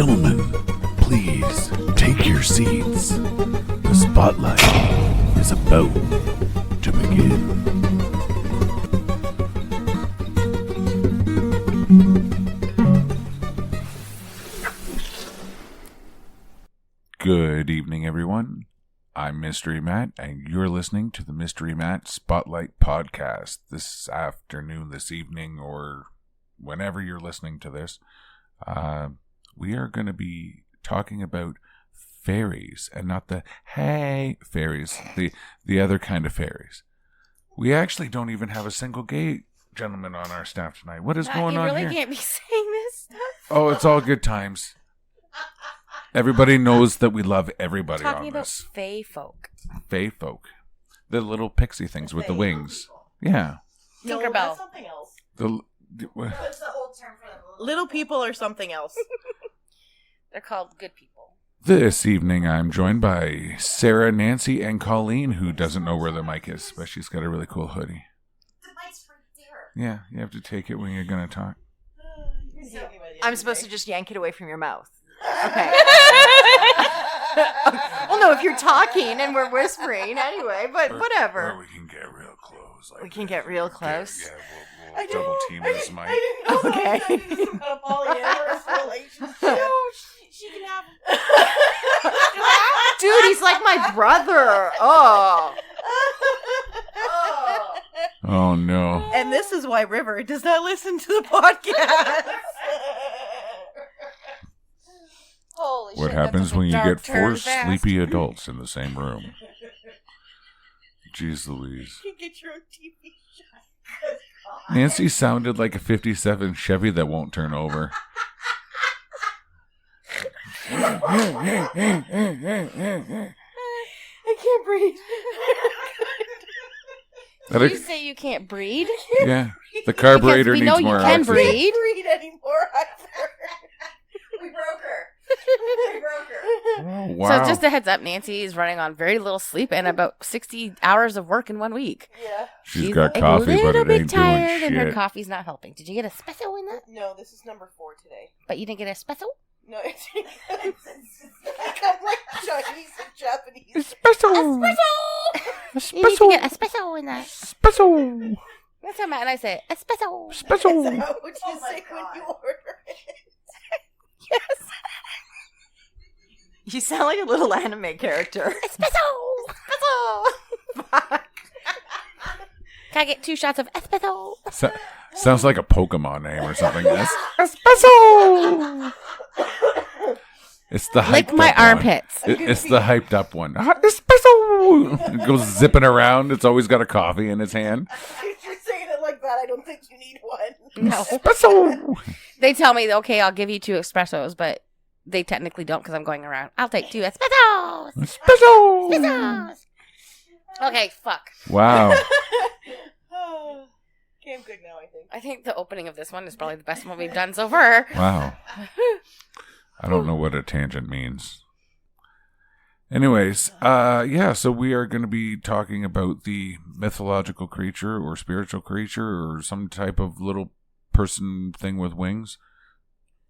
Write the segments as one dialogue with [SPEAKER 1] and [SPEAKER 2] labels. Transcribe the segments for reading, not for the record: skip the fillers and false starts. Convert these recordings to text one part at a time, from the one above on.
[SPEAKER 1] Gentlemen, please take your seats. The spotlight is about to begin. Good evening, everyone. I'm Mystery Matt, and you're listening to the Mystery Matt Spotlight Podcast. This afternoon, this evening, or whenever you're listening to this, we are going to be talking about fairies, and not the hey fairies, the other kind of fairies. We actually don't even have a single gay gentleman on our staff tonight. What is going on here?
[SPEAKER 2] You really can't be saying this stuff.
[SPEAKER 1] Oh, it's all good times. Everybody knows that we love everybody on
[SPEAKER 2] Talking about
[SPEAKER 1] this.
[SPEAKER 2] fae folk.
[SPEAKER 1] Fae folk. The little pixie things with the wings. Yeah.
[SPEAKER 2] Tinkerbell.
[SPEAKER 3] No, that's something else.
[SPEAKER 4] What's the old term for them?
[SPEAKER 3] Little people or something else.
[SPEAKER 2] They're called good people.
[SPEAKER 1] This evening, I'm joined by Sarah, Nancy, and Colleen, who doesn't know where the mic is, but she's got a really cool hoodie.
[SPEAKER 4] The mic's right there.
[SPEAKER 1] Yeah, you have to take it when you're going to talk.
[SPEAKER 5] I'm supposed to just yank it away from your mouth. Okay. Well, no, if you're talking and we're whispering anyway, but whatever.
[SPEAKER 1] Or we can get real close.
[SPEAKER 5] We can get real close.
[SPEAKER 1] We'll double team this mic.
[SPEAKER 3] I didn't know
[SPEAKER 5] Okay.
[SPEAKER 3] that this was a polyamorous relationship. No, she can have.
[SPEAKER 5] Dude, he's like my brother. Oh.
[SPEAKER 1] Oh, no.
[SPEAKER 3] And this is why River does not listen to the podcast.
[SPEAKER 2] Holy
[SPEAKER 1] What
[SPEAKER 2] shit,
[SPEAKER 1] happens
[SPEAKER 2] that took a
[SPEAKER 1] when you
[SPEAKER 2] dark
[SPEAKER 1] get
[SPEAKER 2] turn
[SPEAKER 1] 4
[SPEAKER 2] fast.
[SPEAKER 1] sleepy adults in the same room? Jeez Louise.
[SPEAKER 3] You can get your own TV show.
[SPEAKER 1] Nancy sounded like a 57 Chevy that won't turn over.
[SPEAKER 3] I can't breathe.
[SPEAKER 2] Did you say you can't breed?
[SPEAKER 1] Yeah, the carburetor
[SPEAKER 2] Because we
[SPEAKER 1] needs
[SPEAKER 2] know
[SPEAKER 1] more
[SPEAKER 2] you can
[SPEAKER 1] oxygen.
[SPEAKER 2] breed.
[SPEAKER 3] Breathe anymore either.
[SPEAKER 4] We broke her.
[SPEAKER 1] Oh, wow.
[SPEAKER 2] So just a heads up, Nancy is running on very little sleep and about 60 hours of work in 1 week.
[SPEAKER 3] Yeah.
[SPEAKER 1] She's got coffee,
[SPEAKER 2] a
[SPEAKER 1] but
[SPEAKER 2] little
[SPEAKER 1] it
[SPEAKER 2] bit
[SPEAKER 1] ain't
[SPEAKER 2] tired,
[SPEAKER 1] doing
[SPEAKER 2] and her
[SPEAKER 1] shit.
[SPEAKER 2] coffee's not helping. Did you get espresso in that?
[SPEAKER 3] No, this is number 4 today.
[SPEAKER 2] But you didn't get espresso?
[SPEAKER 3] No, it's I come like Chinese and Japanese.
[SPEAKER 1] Espresso!
[SPEAKER 2] You need to get espresso in that.
[SPEAKER 1] Espresso!
[SPEAKER 2] That's how Matt and I say it. Espresso.
[SPEAKER 3] Is
[SPEAKER 1] Espresso!
[SPEAKER 3] that what you
[SPEAKER 4] Oh my
[SPEAKER 3] say when
[SPEAKER 4] God.
[SPEAKER 3] you order it?
[SPEAKER 2] Yes.
[SPEAKER 5] You sound like a little anime character.
[SPEAKER 2] Espresso. Espresso. Can I get 2 shots of espresso?
[SPEAKER 1] Sounds like a Pokemon name or something. Espresso! It's the hyped
[SPEAKER 2] Lick my
[SPEAKER 1] up one.
[SPEAKER 2] armpits.
[SPEAKER 1] It's the hyped up one. Espresso! It goes zipping around. It's always got a coffee in its hand.
[SPEAKER 3] If you're saying it like that, I don't think you need one.
[SPEAKER 2] No.
[SPEAKER 1] Espresso!
[SPEAKER 2] They tell me, okay, I'll give you 2 espressos, but they technically don't because I'm going around. I'll take 2 espressos.
[SPEAKER 1] Espresso!
[SPEAKER 2] Espressos. Okay, fuck.
[SPEAKER 1] Wow.
[SPEAKER 3] Okay, I'm good now, I think.
[SPEAKER 2] I think the opening of this one is probably the best one we've done so far.
[SPEAKER 1] Wow. I don't know what a tangent means. Anyways, so we are going to be talking about the mythological creature or spiritual creature or some type of little person thing with wings.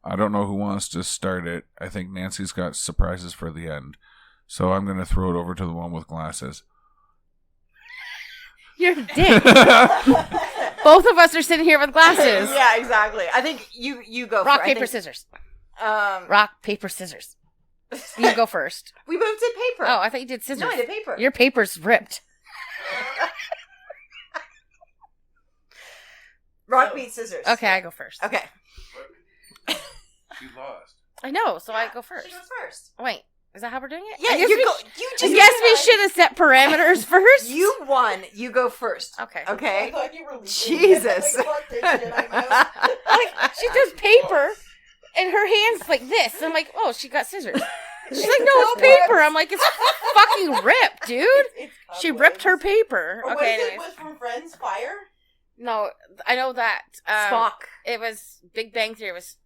[SPEAKER 1] I don't know who wants to start it. I think Nancy's got surprises for the end. So I'm going to throw it over to the one with glasses.
[SPEAKER 2] You're a dick. Both of us are sitting here with glasses.
[SPEAKER 5] Yeah, exactly. I think you go
[SPEAKER 2] Rock,
[SPEAKER 5] first.
[SPEAKER 2] paper, scissors.
[SPEAKER 5] Um,
[SPEAKER 2] Rock, paper, scissors. You go first.
[SPEAKER 5] we both did paper.
[SPEAKER 2] Oh, I thought you did scissors.
[SPEAKER 5] No, I did paper.
[SPEAKER 2] Your paper's ripped.
[SPEAKER 5] Rock, beat, scissors.
[SPEAKER 2] Okay, I go first.
[SPEAKER 5] Okay.
[SPEAKER 1] She lost.
[SPEAKER 2] I know, so I go first.
[SPEAKER 5] She goes first.
[SPEAKER 2] Wait, is that how we're doing it?
[SPEAKER 5] Yeah,
[SPEAKER 2] I guess
[SPEAKER 5] you
[SPEAKER 2] we,
[SPEAKER 5] go. You
[SPEAKER 2] I
[SPEAKER 5] just.
[SPEAKER 2] guess we should have set parameters first.
[SPEAKER 5] You won. You go first.
[SPEAKER 2] Okay.
[SPEAKER 3] I
[SPEAKER 5] Okay.
[SPEAKER 3] thought you were leaving.
[SPEAKER 5] Jesus.
[SPEAKER 3] Like, fuck this shit, I'm out.
[SPEAKER 2] Like, she does paper, and her hands like this. I'm like, oh, she got scissors. She's like, no, it's paper. I'm like, it's fucking ripped, dude.
[SPEAKER 3] It's
[SPEAKER 2] She
[SPEAKER 3] cobwebs.
[SPEAKER 2] ripped her paper.
[SPEAKER 3] Or
[SPEAKER 2] Okay,
[SPEAKER 3] was it
[SPEAKER 2] anyways.
[SPEAKER 3] was from Friends Fire?
[SPEAKER 2] No, I know that.
[SPEAKER 5] Spock.
[SPEAKER 2] It was Big Bang Theory. It was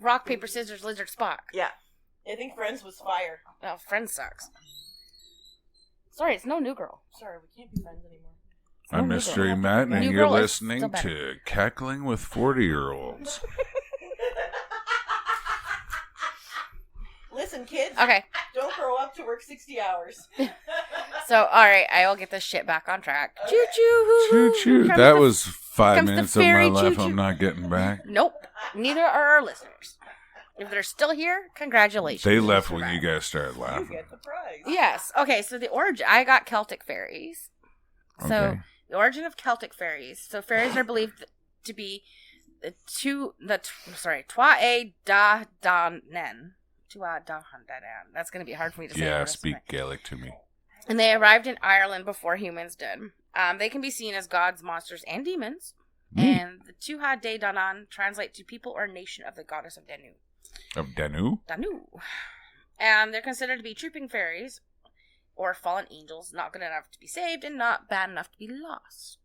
[SPEAKER 2] rock, paper, scissors, lizard, Spock.
[SPEAKER 5] Yeah.
[SPEAKER 3] I think Friends was Fire.
[SPEAKER 2] Oh, Friends sucks. Sorry, it's no New Girl.
[SPEAKER 3] Sorry, we can't be friends anymore.
[SPEAKER 1] I'm
[SPEAKER 2] New
[SPEAKER 1] Mystery
[SPEAKER 2] Girl.
[SPEAKER 1] Matt, and
[SPEAKER 2] New
[SPEAKER 1] you're
[SPEAKER 2] Girl is
[SPEAKER 1] listening
[SPEAKER 2] still better.
[SPEAKER 1] to Cackling with 40-Year-Olds.
[SPEAKER 3] Listen, kids.
[SPEAKER 2] Okay.
[SPEAKER 3] Don't grow up to work 60 hours.
[SPEAKER 2] So, all right, I will get this shit back on track.
[SPEAKER 3] Okay.
[SPEAKER 2] Choo choo.
[SPEAKER 1] Choo choo. That was 5
[SPEAKER 2] comes the
[SPEAKER 1] minutes of my
[SPEAKER 2] fairy
[SPEAKER 1] life
[SPEAKER 2] choo-choo.
[SPEAKER 1] I'm not getting back.
[SPEAKER 2] Nope. Neither are our listeners. If they're still here, congratulations.
[SPEAKER 1] They left when you guys started
[SPEAKER 3] You
[SPEAKER 1] laughing.
[SPEAKER 3] get the prize.
[SPEAKER 2] Yes. Okay, so the origin, I got Celtic fairies. So,
[SPEAKER 1] Okay.
[SPEAKER 2] the origin of Celtic fairies. So, fairies are believed to be Twa da danen. Twa da danen. That's going to be hard for me to say. the
[SPEAKER 1] Yeah,
[SPEAKER 2] rest of
[SPEAKER 1] speak
[SPEAKER 2] it.
[SPEAKER 1] Gaelic to me.
[SPEAKER 2] And they arrived in Ireland before humans did. They can be seen as gods, monsters, and demons. And the Tuatha De Danann translate to people or nation of the goddess of Danu.
[SPEAKER 1] Of Danu?
[SPEAKER 2] Danu. And they're considered to be trooping fairies or fallen angels, not good enough to be saved and not bad enough to be lost.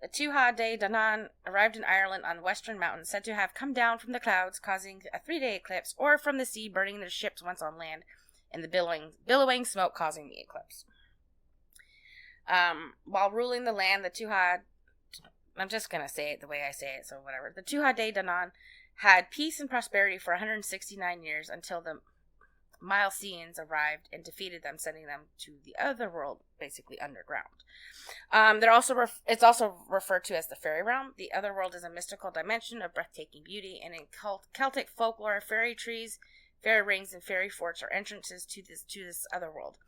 [SPEAKER 2] The Tuatha De Danann arrived in Ireland on western mountains, said to have come down from the clouds, causing a 3-day eclipse, or from the sea, burning their ships once on land, and the billowing smoke causing the eclipse. While ruling the land, the Tuatha, I'm just going to say it the way I say it, so whatever. The Tuatha De Danann had peace and prosperity for 169 years until the Milesians arrived and defeated them, sending them to the other world, basically underground. It's also referred to as the fairy realm. The other world is a mystical dimension of breathtaking beauty, and in Celtic folklore, fairy trees, fairy rings, and fairy forts are entrances to this other world.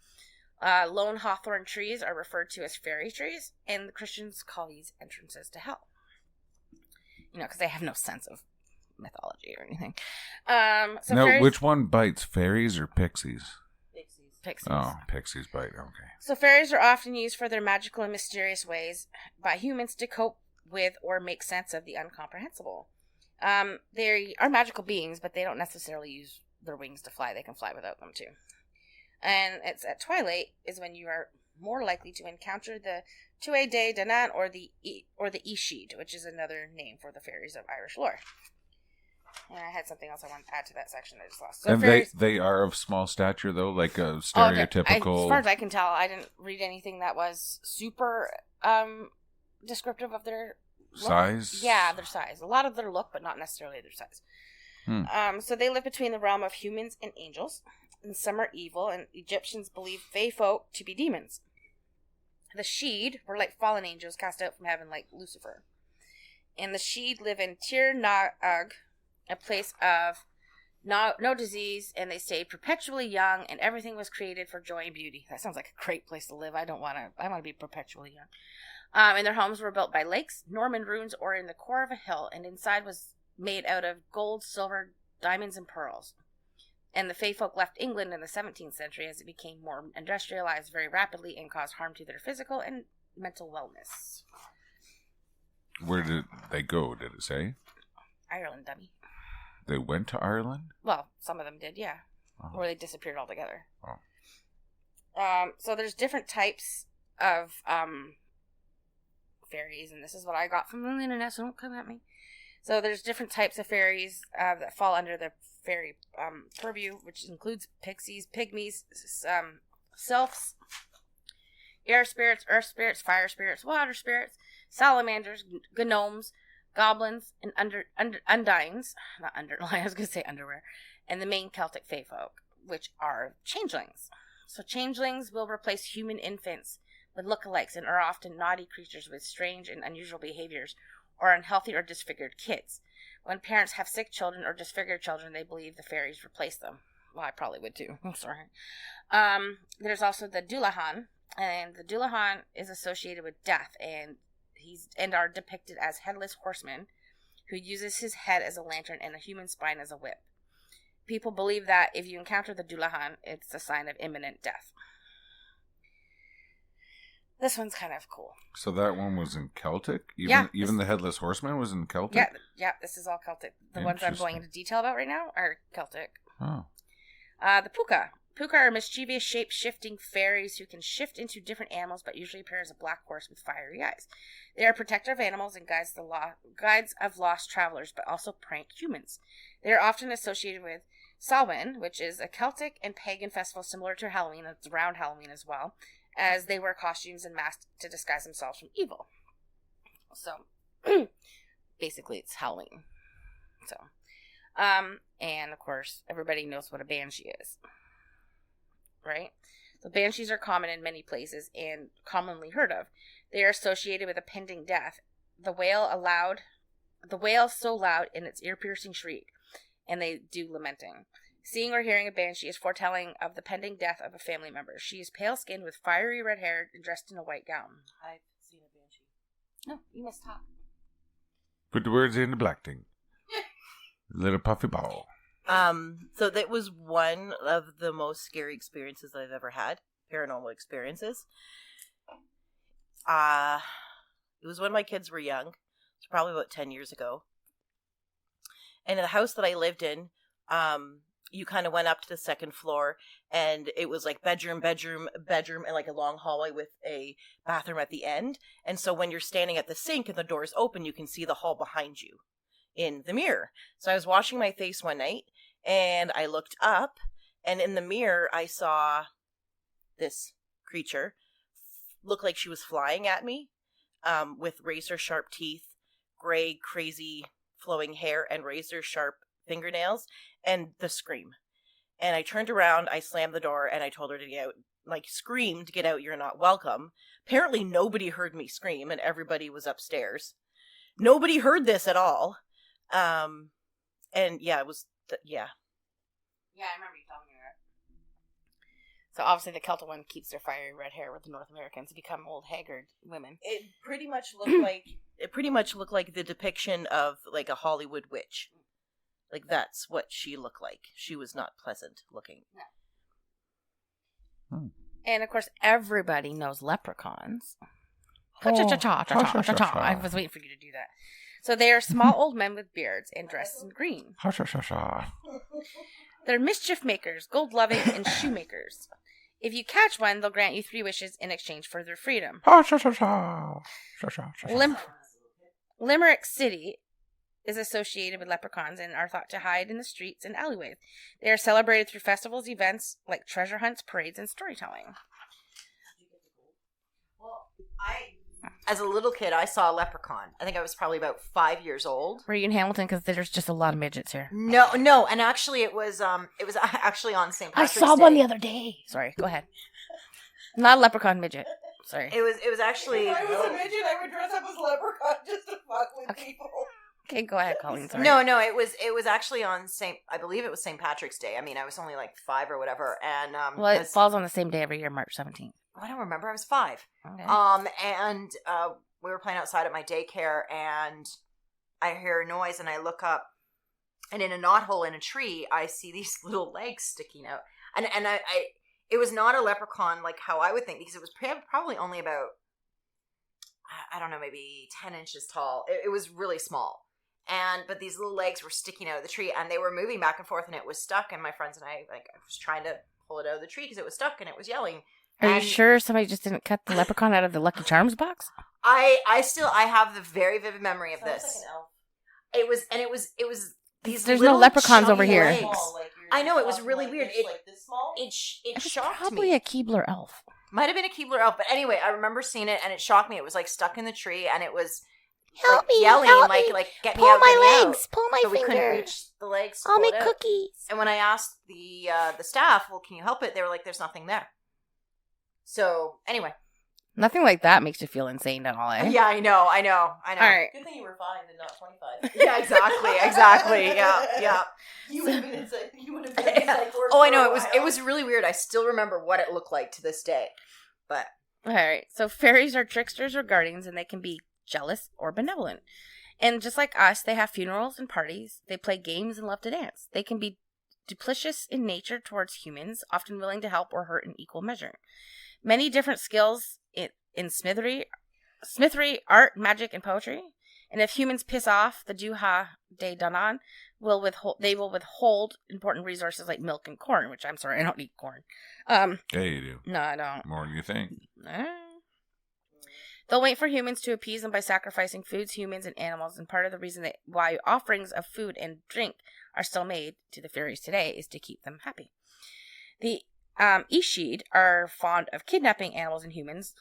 [SPEAKER 2] Lone hawthorn trees are referred to as fairy trees, and the Christians call these entrances to hell. Because they have no sense of mythology or anything. So
[SPEAKER 1] No,
[SPEAKER 2] fairies,
[SPEAKER 1] which one bites? Fairies or pixies?
[SPEAKER 2] pixies.
[SPEAKER 1] Oh, pixies bite. Okay.
[SPEAKER 2] So fairies are often used for their magical and mysterious ways by humans to cope with or make sense of the incomprehensible. They are magical beings, but they don't necessarily use their wings to fly. They can fly without them too. And it's at twilight is when you are more likely to encounter the Tuatha De Danann or the Ishid, which is another name for the fairies of Irish lore. And I had something else I wanted to add to that section I just lost. So
[SPEAKER 1] And
[SPEAKER 2] fairies,
[SPEAKER 1] they are of small stature, though, like a
[SPEAKER 2] as
[SPEAKER 1] stereotypical...
[SPEAKER 2] far as I can tell, I didn't read anything that was super descriptive of their look.
[SPEAKER 1] size?
[SPEAKER 2] Yeah, their size. A lot of their look, but not necessarily their size. So they live between the realm of humans and angels, and some are evil, and Egyptians believe fae folk to be demons. The Sheed were like fallen angels cast out from heaven like Lucifer. And the Sheed live in Tir Naag, a place of no disease, and they stayed perpetually young, and everything was created for joy and beauty. That sounds like a great place to live. I want to be perpetually young. And their homes were built by lakes, Norman ruins, or in the core of a hill, and inside was made out of gold, silver, diamonds, and pearls. And the fae folk left England in the 17th century as it became more industrialized very rapidly and caused harm to their physical and mental wellness.
[SPEAKER 1] Where did they go, did it say?
[SPEAKER 2] Ireland, dummy.
[SPEAKER 1] They went to Ireland?
[SPEAKER 2] Well, some of them did, yeah.
[SPEAKER 1] Oh.
[SPEAKER 2] Or they disappeared altogether.
[SPEAKER 1] Oh.
[SPEAKER 2] So there's different types of fairies, and this is what I got from the internet, so don't come at me. So there's different types of fairies that fall under the fairy purview, which includes pixies, pygmies, sylphs, air spirits, earth spirits, fire spirits, water spirits, salamanders, gnomes, goblins, and undines, not underline, I was going to say underwear, and the main Celtic fae folk, which are changelings. So changelings will replace human infants with lookalikes and are often naughty creatures with strange and unusual behaviors, or unhealthy or disfigured kids. When parents have sick children or disfigured children, they believe the fairies replace them. Well, I probably would too. I'm sorry. There's also the Dullahan, and the Dullahan is associated with death, and are depicted as headless horsemen who uses his head as a lantern and a human spine as a whip. People believe that if you encounter the Dullahan, it's a sign of imminent death. This one's kind of cool.
[SPEAKER 1] So that one was in Celtic? Even the Headless Horseman was in Celtic?
[SPEAKER 2] Yeah, this is all Celtic. The ones I'm going into detail about right now are Celtic.
[SPEAKER 1] Oh.
[SPEAKER 2] The Puka. Puka are mischievous, shape-shifting fairies who can shift into different animals, but usually appear as a black horse with fiery eyes. They are protector of animals and guides of lost travelers, but also prank humans. They are often associated with Samhain, which is a Celtic and pagan festival similar to Halloween. It's around Halloween as well, as they wear costumes and masks to disguise themselves from evil. So, basically, it's Halloween. So, And of course, everybody knows what a banshee is, right? So banshees are common in many places and commonly heard of. They are associated with a pending death. The wail so loud in its ear-piercing shriek, and they do lamenting. Seeing or hearing a banshee is foretelling of the pending death of a family member. She is pale-skinned with fiery red hair and dressed in a white gown.
[SPEAKER 3] I've seen a banshee.
[SPEAKER 2] No, you must talk.
[SPEAKER 1] Put the words in the black thing. Little puffy ball.
[SPEAKER 3] So that was one of the most scary experiences I've ever had. Paranormal experiences. It was when my kids were young. It's probably about 10 years ago. And in the house that I lived in, you kind of went up to the second floor, and it was like bedroom, and like a long hallway with a bathroom at the end. And so when you're standing at the sink and the door's open, you can see the hall behind you in the mirror. So I was washing my face one night, and I looked up, and in the mirror, I saw this creature look like she was flying at me, with razor-sharp teeth, gray, crazy, flowing hair, and razor-sharp fingernails, and the scream. And I turned around, I slammed the door, and I told her to get out. Like, screamed, "Get out, you're not welcome." Apparently nobody heard me scream, and everybody was upstairs. Nobody heard this at all. And yeah, it was, yeah.
[SPEAKER 2] Yeah, I remember you telling me that. So obviously the Celtic one keeps their fiery red hair, with the North Americans become old haggard women.
[SPEAKER 3] It pretty much looked like the depiction of like a Hollywood witch. Like that's what she looked like. She was not pleasant looking.
[SPEAKER 2] No. And of course, everybody knows leprechauns.
[SPEAKER 1] Oh.
[SPEAKER 2] I was waiting for you to do that. So they are small old men with beards and dressed in green. They're mischief makers, gold loving, and shoemakers. If you catch one, they'll grant you 3 wishes in exchange for their freedom. Limerick City is associated with leprechauns and are thought to hide in the streets and alleyways. They are celebrated through festivals, events like treasure hunts, parades, and storytelling.
[SPEAKER 5] Well, as a little kid, I saw a leprechaun. I think I was probably about 5 years old.
[SPEAKER 2] Were you in Hamilton? Because there's just a lot of midgets here.
[SPEAKER 5] No, and actually it was actually on St. Patrick's Day.
[SPEAKER 2] I saw one the other day. Sorry, go ahead. Not a leprechaun midget. Sorry.
[SPEAKER 5] It was actually.
[SPEAKER 3] If I was a midget, I would dress up as a leprechaun just to fuck with people.
[SPEAKER 2] Okay, go ahead, Colleen. Sorry.
[SPEAKER 5] No, it was actually on I believe it was St. Patrick's Day. I mean, I was only like 5 or whatever, and
[SPEAKER 2] well, it falls on the same day every year, March 17th.
[SPEAKER 5] I don't remember. I was 5.
[SPEAKER 2] Okay.
[SPEAKER 5] And we were playing outside at my daycare, and I hear a noise, and I look up, and in a knothole in a tree, I see these little legs sticking out, and it was not a leprechaun like how I would think, because it was probably only about, I don't know, maybe 10 inches tall. It was really small. But these little legs were sticking out of the tree, and they were moving back and forth, and it was stuck. And my friends and I was trying to pull it out of the tree because it was stuck and it was yelling.
[SPEAKER 2] Are you sure somebody just didn't cut the leprechaun out of the Lucky Charms box?
[SPEAKER 5] I have the very vivid memory of this.
[SPEAKER 3] Like an elf.
[SPEAKER 5] It was these.
[SPEAKER 2] There's
[SPEAKER 5] little
[SPEAKER 2] no leprechauns over
[SPEAKER 5] chubby
[SPEAKER 2] here.
[SPEAKER 5] legs.
[SPEAKER 3] Small, like
[SPEAKER 5] I know, it was
[SPEAKER 3] talking
[SPEAKER 5] really
[SPEAKER 3] like
[SPEAKER 5] weird.
[SPEAKER 3] This, like this small?
[SPEAKER 5] It
[SPEAKER 2] It's
[SPEAKER 5] shocked
[SPEAKER 2] probably
[SPEAKER 5] me.
[SPEAKER 2] a Keebler elf.
[SPEAKER 5] Might have been a Keebler elf, but anyway, I remember seeing it and it shocked me. It was like stuck in the tree, and it was
[SPEAKER 2] Help
[SPEAKER 5] like,
[SPEAKER 2] me,
[SPEAKER 5] yelling
[SPEAKER 2] help
[SPEAKER 5] like
[SPEAKER 2] me.
[SPEAKER 5] get me
[SPEAKER 2] Pull
[SPEAKER 5] out,
[SPEAKER 2] my
[SPEAKER 5] get me
[SPEAKER 2] legs.
[SPEAKER 5] out.
[SPEAKER 2] Pull my
[SPEAKER 5] So we couldn't
[SPEAKER 2] finger.
[SPEAKER 5] reach the legs. to
[SPEAKER 2] I'll
[SPEAKER 5] pull
[SPEAKER 2] make
[SPEAKER 5] it out.
[SPEAKER 2] cookies.
[SPEAKER 5] And when I asked the staff, well, can you help it? They were like, there's nothing there. So anyway,
[SPEAKER 2] Nothing like that makes you feel insane at all, eh?
[SPEAKER 5] yeah, I know.
[SPEAKER 2] All right.
[SPEAKER 3] Good thing you were 5 and not 25.
[SPEAKER 5] Yeah, exactly. Yeah.
[SPEAKER 3] You would have been inside. You would have been inside for
[SPEAKER 5] Oh, I know.
[SPEAKER 3] for a
[SPEAKER 5] It
[SPEAKER 3] while.
[SPEAKER 5] was really weird. I still remember what it looked like to this day. But
[SPEAKER 2] All right. So fairies are tricksters or guardians, and they can be jealous or benevolent. And just like us, they have funerals and parties. They play games and love to dance. They can be duplicitous in nature towards humans, often willing to help or hurt in equal measure. Many different skills in smithery, art, magic, and poetry. And if humans piss off the Duha de Danan, they will withhold important resources like milk and corn, which I'm sorry, I don't eat corn.
[SPEAKER 1] Yeah, you do.
[SPEAKER 2] No, I don't.
[SPEAKER 1] More than you think.
[SPEAKER 2] They'll wait for humans to appease them by sacrificing foods, humans, and animals, and part of the reason why offerings of food and drink are still made to the fairies today is to keep them happy. The Ishid are fond of kidnapping animals and humans.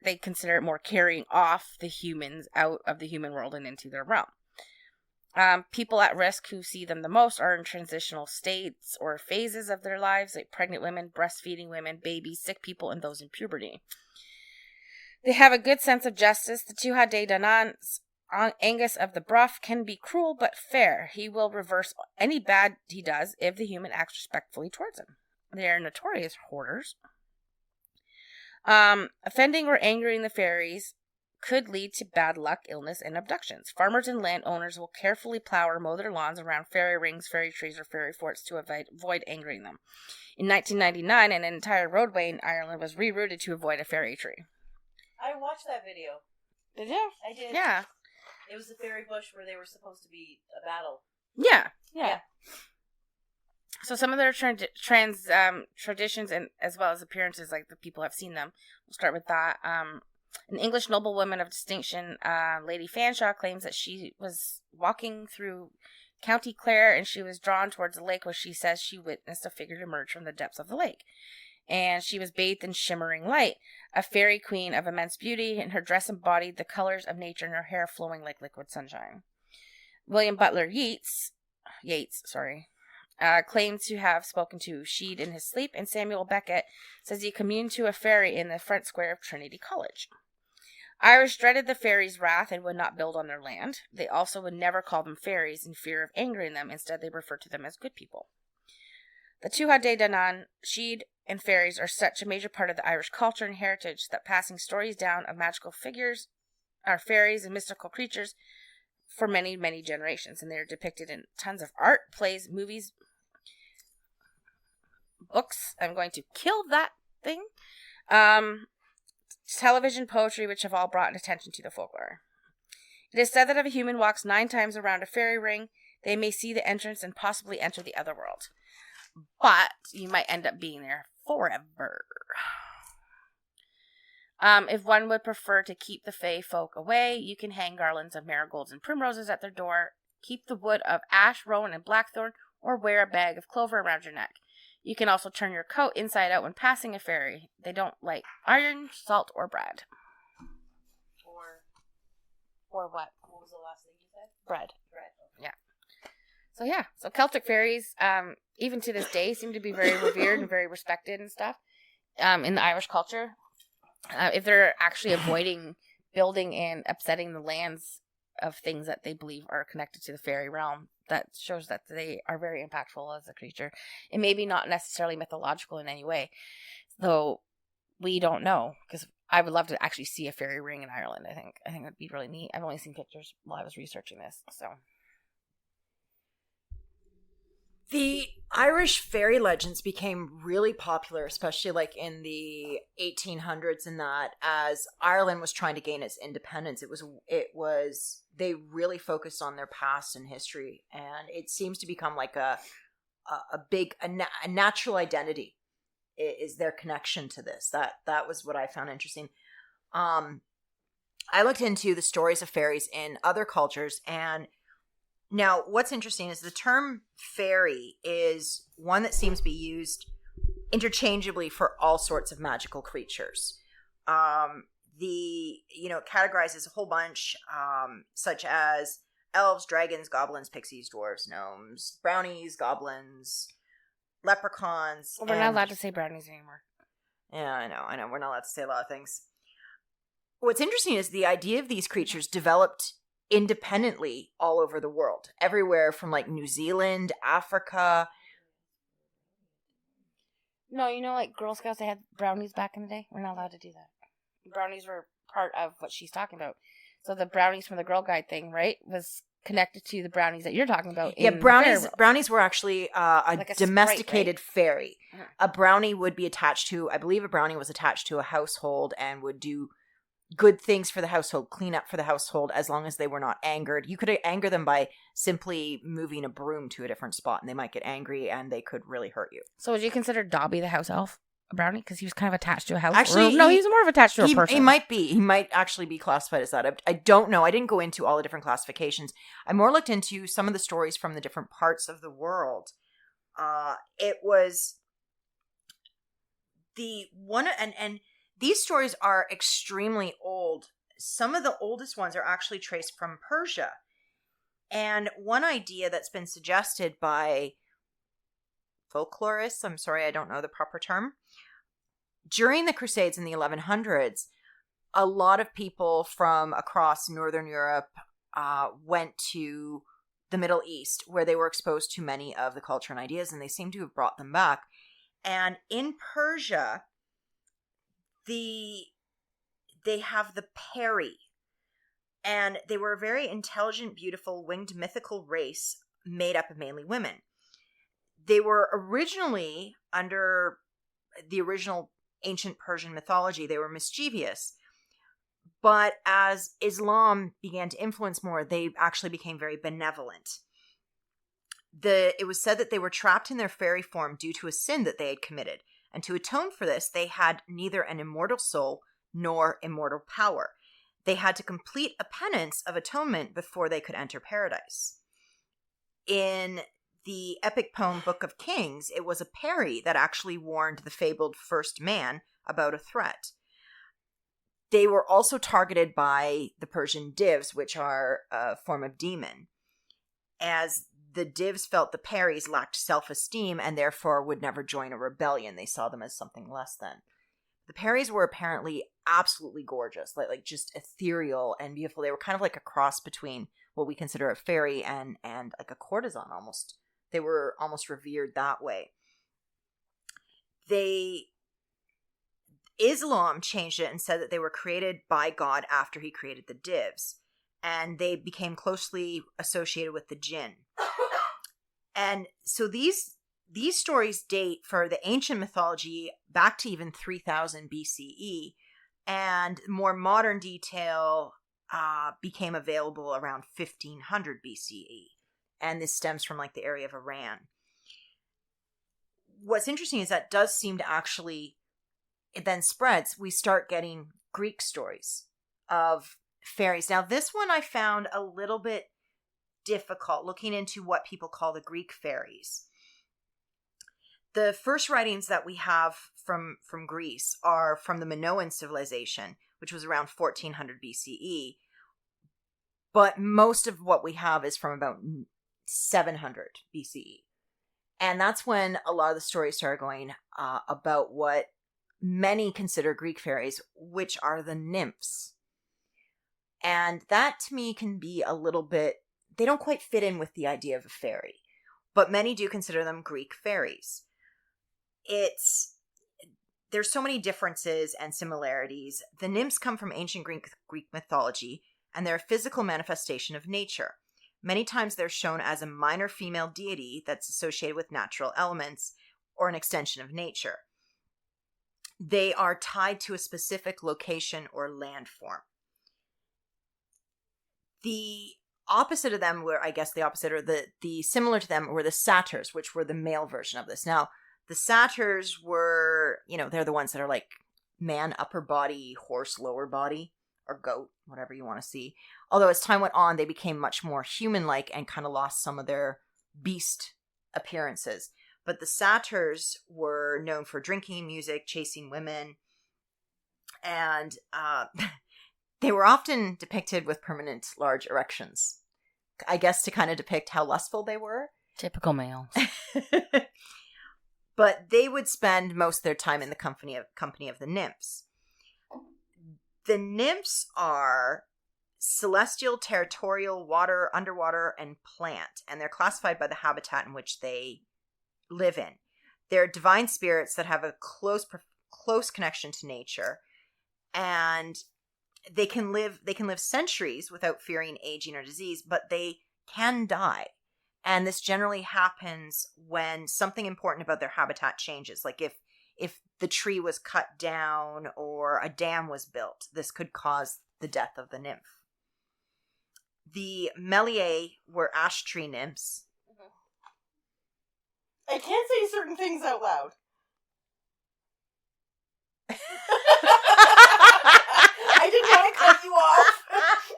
[SPEAKER 2] They consider it more carrying off the humans out of the human world and into their realm. People at risk who see them the most are in transitional states or phases of their lives, like pregnant women, breastfeeding women, babies, sick people, and those in puberty. They have a good sense of justice. The Tuatha De Danan's Angus of the Bruff can be cruel but fair. He will reverse any bad he does if the human acts respectfully towards him. They are notorious hoarders. Offending or angering the fairies could lead to bad luck, illness, and abductions. Farmers and landowners will carefully plow or mow their lawns around fairy rings, fairy trees, or fairy forts to avoid angering them. In 1999, an entire roadway in Ireland was rerouted to avoid a fairy tree.
[SPEAKER 3] I watched that video.
[SPEAKER 2] Did you?
[SPEAKER 3] I did.
[SPEAKER 2] Yeah.
[SPEAKER 3] It was the fairy bush where they were supposed to be a battle.
[SPEAKER 2] Yeah. So some of their traditions and as well as appearances, like the people have seen them. We'll start with that. An English noblewoman of distinction, Lady Fanshawe, claims that she was walking through County Clare and she was drawn towards the lake where she says she witnessed a figure emerge from the depths of the lake. And she was bathed in shimmering light, a fairy queen of immense beauty, and her dress embodied the colors of nature and her hair flowing like liquid sunshine. William Butler Yeats, claimed to have spoken to Sheed in his sleep, and Samuel Beckett says he communed to a fairy in the front square of Trinity College. Irish dreaded the fairies' wrath and would not build on their land. They also would never call them fairies in fear of angering them. Instead, they referred to them as good people. The Tuatha De Danann, Sheed, and fairies are such a major part of the Irish culture and heritage that passing stories down of magical figures are fairies and mystical creatures for many, many generations. And they are depicted in tons of art, plays, movies, books. I'm going to kill that thing. Television, poetry, which have all brought attention to the folklore. It is said that if a human walks 9 times around a fairy ring, they may see the entrance and possibly enter the other world. But you might end up being there forever. If one would prefer to keep the fae folk away, you can hang garlands of marigolds and primroses at their door, keep the wood of ash, rowan, and blackthorn, or wear a bag of clover around your neck. You can also turn your coat inside out when passing a fairy. They don't like iron, salt, or bread. Or what?
[SPEAKER 3] What was the last thing you said?
[SPEAKER 2] Bread.
[SPEAKER 3] Bread.
[SPEAKER 2] Yeah. So Celtic fairies, even to this day, seem to be very revered and very respected and stuff in the Irish culture. If they're actually avoiding building and upsetting the lands of things that they believe are connected to the fairy realm, that shows that they are very impactful as a creature. It may be not necessarily mythological in any way, though we don't know, because I would love to actually see a fairy ring in Ireland. I think that'd be really neat. I've only seen pictures while I was researching this, so.
[SPEAKER 5] The Irish fairy legends became really popular, especially like in the 1800s, and that as Ireland was trying to gain its independence, it was they really focused on their past and history, and it seems to become like a natural identity is their connection to this. That was what I found interesting. I looked into the stories of fairies in other cultures, and now, what's interesting is the term fairy is one that seems to be used interchangeably for all sorts of magical creatures. It categorizes a whole bunch, such as elves, dragons, goblins, pixies, dwarves, gnomes, brownies, goblins, leprechauns.
[SPEAKER 2] Well, we're not allowed to say brownies anymore.
[SPEAKER 5] Yeah, I know. We're not allowed to say a lot of things. What's interesting is the idea of these creatures developed independently all over the world, everywhere from like New Zealand, Africa.
[SPEAKER 2] No, like Girl Scouts, they had brownies back in the day. We're not allowed to do that. Brownies were part of what she's talking about. So the brownies from the Girl Guide thing, right, was connected to the brownies that you're talking about.
[SPEAKER 5] Yeah, brownies were actually like a domesticated Sprite, right? Fairy. Uh-huh. A brownie would be attached to, I believe a brownie was attached to a household and would do good things for the household, clean up for the household, as long as they were not angered. You could anger them by simply moving a broom to a different spot, and they might get angry, and they could really hurt you.
[SPEAKER 2] So would you consider Dobby the house elf a brownie? Because he was kind of attached to a house.
[SPEAKER 5] Actually,
[SPEAKER 2] no, he's more of attached to a person.
[SPEAKER 5] He might be. He might actually be classified as that. I don't know. I didn't go into all the different classifications. I more looked into some of the stories from the different parts of the world. It was the one, and these stories are extremely old. Some of the oldest ones are actually traced from Persia. And one idea that's been suggested by folklorists, I'm sorry, I don't know the proper term, during the Crusades in the 1100s, a lot of people from across Northern Europe went to the Middle East, where they were exposed to many of the culture and ideas, and they seem to have brought them back. And in Persia, they have the Peri, and they were a very intelligent, beautiful, winged mythical race made up of mainly women. They were originally, under the original ancient Persian mythology, they were mischievous. But as Islam began to influence more, they actually became very benevolent. It was said that they were trapped in their fairy form due to a sin that they had committed. And to atone for this, they had neither an immortal soul nor immortal power. They had to complete a penance of atonement before they could enter paradise. In the epic poem Book of Kings, it was a Peri that actually warned the fabled first man about a threat. They were also targeted by the Persian divs, which are a form of demon, as the divs felt the Peris lacked self-esteem and therefore would never join a rebellion. They saw them as something less than. The Peris were apparently absolutely gorgeous, like just ethereal and beautiful. They were kind of like a cross between what we consider a fairy and like a courtesan almost. They were almost revered that way. Islam changed it and said that they were created by God after he created the divs. And they became closely associated with the jinn. And so these stories date for the ancient mythology back to even 3000 BCE. And more modern detail became available around 1500 BCE. And this stems from like the area of Iran. What's interesting is that does seem to actually, it then spreads. We start getting Greek stories of fairies. Now, this one I found a little bit difficult, looking into what people call the Greek fairies. The first writings that we have from Greece are from the Minoan civilization, which was around 1400 BCE. But most of what we have is from about 700 BCE. And that's when a lot of the stories started going about what many consider Greek fairies, which are the nymphs. And that to me can be a little bit, they don't quite fit in with the idea of a fairy, but many do consider them Greek fairies. There's so many differences and similarities. The nymphs come from ancient Greek mythology, and they're a physical manifestation of nature. Many times they're shown as a minor female deity that's associated with natural elements or an extension of nature. They are tied to a specific location or landform. The opposite of them were, I guess the opposite, or the similar to them were the satyrs, which were the male version of this. Now, the satyrs were, they're the ones that are like man upper body, horse lower body, or goat, whatever you want to see. Although as time went on, they became much more human-like and kind of lost some of their beast appearances. But the satyrs were known for drinking, music, chasing women, and they were often depicted with permanent large erections. I guess to kind of depict how lustful they were.
[SPEAKER 2] Typical males.
[SPEAKER 5] But they would spend most of their time in the company of the nymphs. The nymphs are celestial, territorial, water, underwater, and plant, and they're classified by the habitat in which they live in. They're divine spirits that have a close connection to nature, and they can live centuries without fearing aging or disease, but they can die. And this generally happens when something important about their habitat changes. Like if the tree was cut down or a dam was built, this could cause the death of the nymph. The Meliae were ash tree nymphs.
[SPEAKER 3] I can't say certain things out loud. I didn't want to cut you off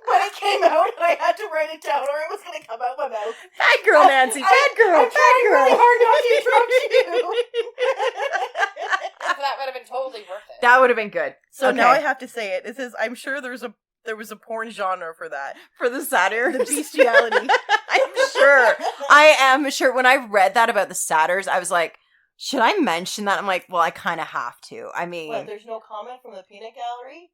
[SPEAKER 3] when it came out, and I had to write it down, or it was going to come out my mouth.
[SPEAKER 5] Bad girl, Nancy. Bad girl.
[SPEAKER 3] I'm trying really hard not to interrupt you.
[SPEAKER 2] That would have been totally worth it.
[SPEAKER 5] That would have been good.
[SPEAKER 3] So
[SPEAKER 5] Okay.
[SPEAKER 3] now I have to say it. It says, I'm sure there's a There was a porn genre for that.
[SPEAKER 5] For the satyrs.
[SPEAKER 3] The bestiality.
[SPEAKER 5] I'm sure. I am sure. When I read that about the satyrs, I was like, should I mention that? I'm like, well, I kind of have to. I mean...
[SPEAKER 3] What, there's no comment from the peanut gallery?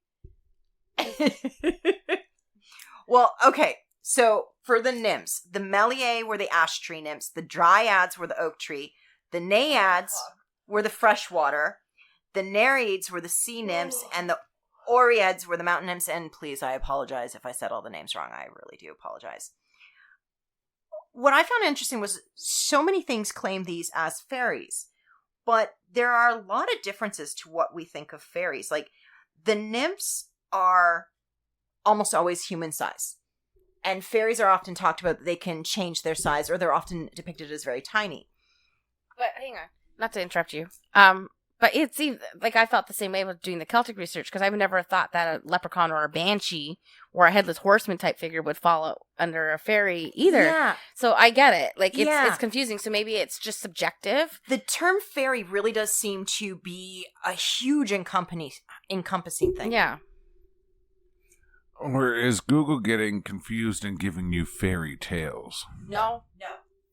[SPEAKER 5] Well, okay. So, for the nymphs, the Meliae were the ash tree nymphs, the Dryads were the oak tree, the Naiads were the freshwater, the Nereids were the sea nymphs, and the Oreads were the mountain nymphs. And please, I apologize if I said all the names wrong. I really do apologize. What I found interesting was so many things claim these as fairies, but there are a lot of differences to what we think of fairies. Like, the nymphs are almost always human size. And fairies are often talked about that they can change their size, or they're often depicted as very tiny.
[SPEAKER 2] But hang on, not to interrupt you. But it's like I felt the same way with doing the Celtic research, because I would never have thought that a leprechaun or a banshee or a headless horseman type figure would fall under a fairy either.
[SPEAKER 5] Yeah.
[SPEAKER 2] So I get it. Like it's confusing. So maybe it's just subjective.
[SPEAKER 5] The term fairy really does seem to be a huge encompassing thing.
[SPEAKER 2] Yeah.
[SPEAKER 1] Or is Google getting confused and giving you fairy tales?
[SPEAKER 2] No.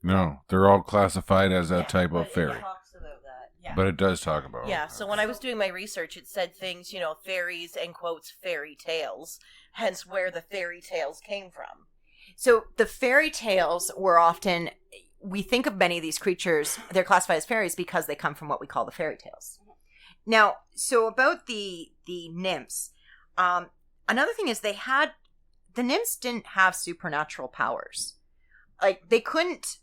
[SPEAKER 1] No, they're all classified as a type of fairy.
[SPEAKER 3] It talks about that. Yeah.
[SPEAKER 1] But it does talk about
[SPEAKER 3] Yeah, so when I was doing my research, it said things, fairies, and quotes, fairy tales, hence where the fairy tales came from.
[SPEAKER 5] So the fairy tales were often, we think of many of these creatures, they're classified as fairies because they come from what we call the fairy tales. Now, so about the nymphs, another thing is the nymphs didn't have supernatural powers. Like, they couldn't,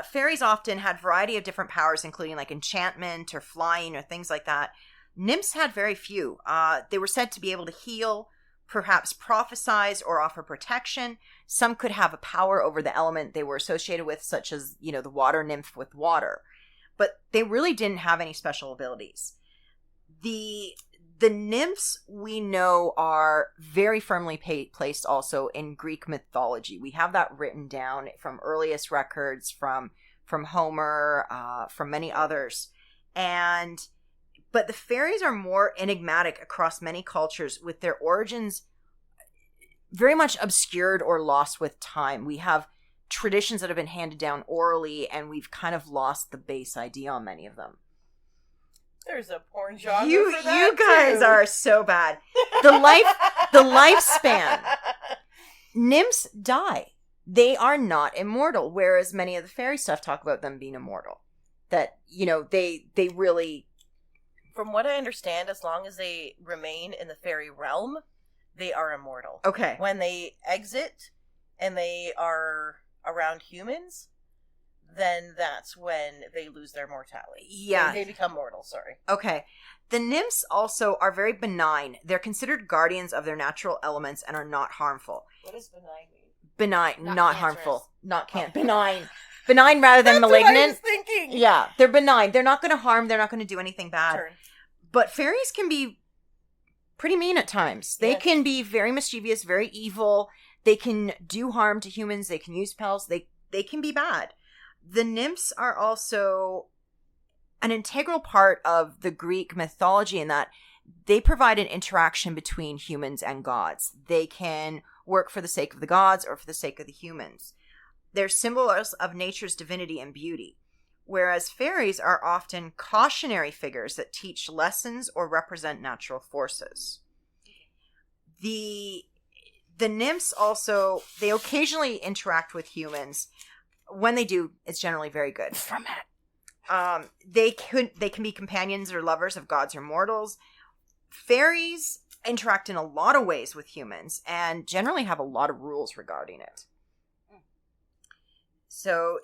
[SPEAKER 5] fairies often had variety of different powers, including like enchantment or flying or things like that. Nymphs had very few. They were said to be able to heal, perhaps prophesize or offer protection. Some could have a power over the element they were associated with, such as, the water nymph with water. But they really didn't have any special abilities. The nymphs we know are very firmly placed also in Greek mythology. We have that written down from earliest records, from Homer, from many others. But the fairies are more enigmatic across many cultures, with their origins very much obscured or lost with time. We have traditions that have been handed down orally, and we've kind of lost the base idea on many of them.
[SPEAKER 3] There's a porn genre
[SPEAKER 5] You
[SPEAKER 3] for that
[SPEAKER 5] guys
[SPEAKER 3] too.
[SPEAKER 5] are so bad. The lifespan. Nymphs die. They are not immortal, whereas many of the fairy stuff talk about them being immortal. That, they really...
[SPEAKER 3] From what I understand, as long as they remain in the fairy realm, they are immortal.
[SPEAKER 5] Okay.
[SPEAKER 3] When they exit and they are around humans, then that's when they lose their mortality.
[SPEAKER 5] Yeah.
[SPEAKER 3] They become mortal, sorry.
[SPEAKER 5] Okay. The nymphs also are very benign. They're considered guardians of their natural elements and are not harmful.
[SPEAKER 3] What does benign mean?
[SPEAKER 5] Benign,
[SPEAKER 2] Not
[SPEAKER 5] not
[SPEAKER 2] cancerous.
[SPEAKER 5] harmful. Not benign. Benign rather than
[SPEAKER 3] That's
[SPEAKER 5] malignant.
[SPEAKER 3] what I was thinking.
[SPEAKER 5] Yeah, they're benign. They're not going to harm. They're not going to do anything bad.
[SPEAKER 3] Turn.
[SPEAKER 5] But fairies can be pretty mean at times. They
[SPEAKER 3] Yes.
[SPEAKER 5] can be very mischievous, very evil. They can do harm to humans. They can use spells. They can be bad. The nymphs are also an integral part of the Greek mythology in that they provide an interaction between humans and gods. They can work for the sake of the gods or for the sake of the humans. They're symbols of nature's divinity and beauty, whereas fairies are often cautionary figures that teach lessons or represent natural forces. The nymphs also, they occasionally interact with humans. When they do, it's generally very good. They can be companions or lovers of gods or mortals. Fairies interact in a lot of ways with humans and generally have a lot of rules regarding it. So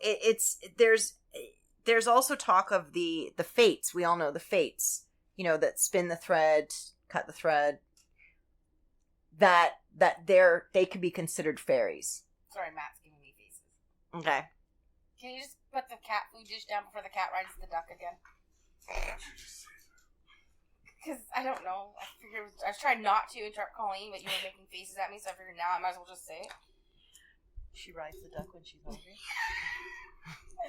[SPEAKER 5] there's also talk of the fates. We all know the fates, that spin the thread, cut the thread, that they could be considered fairies.
[SPEAKER 2] Sorry, Matt's giving me faces.
[SPEAKER 5] Okay.
[SPEAKER 2] Can you just put the cat food dish down before the cat rides the duck again? Because I don't know. I was trying not to interrupt Colleen, but you were making faces at me, so I figured now I might as well just say it.
[SPEAKER 3] She rides the duck when she's hungry.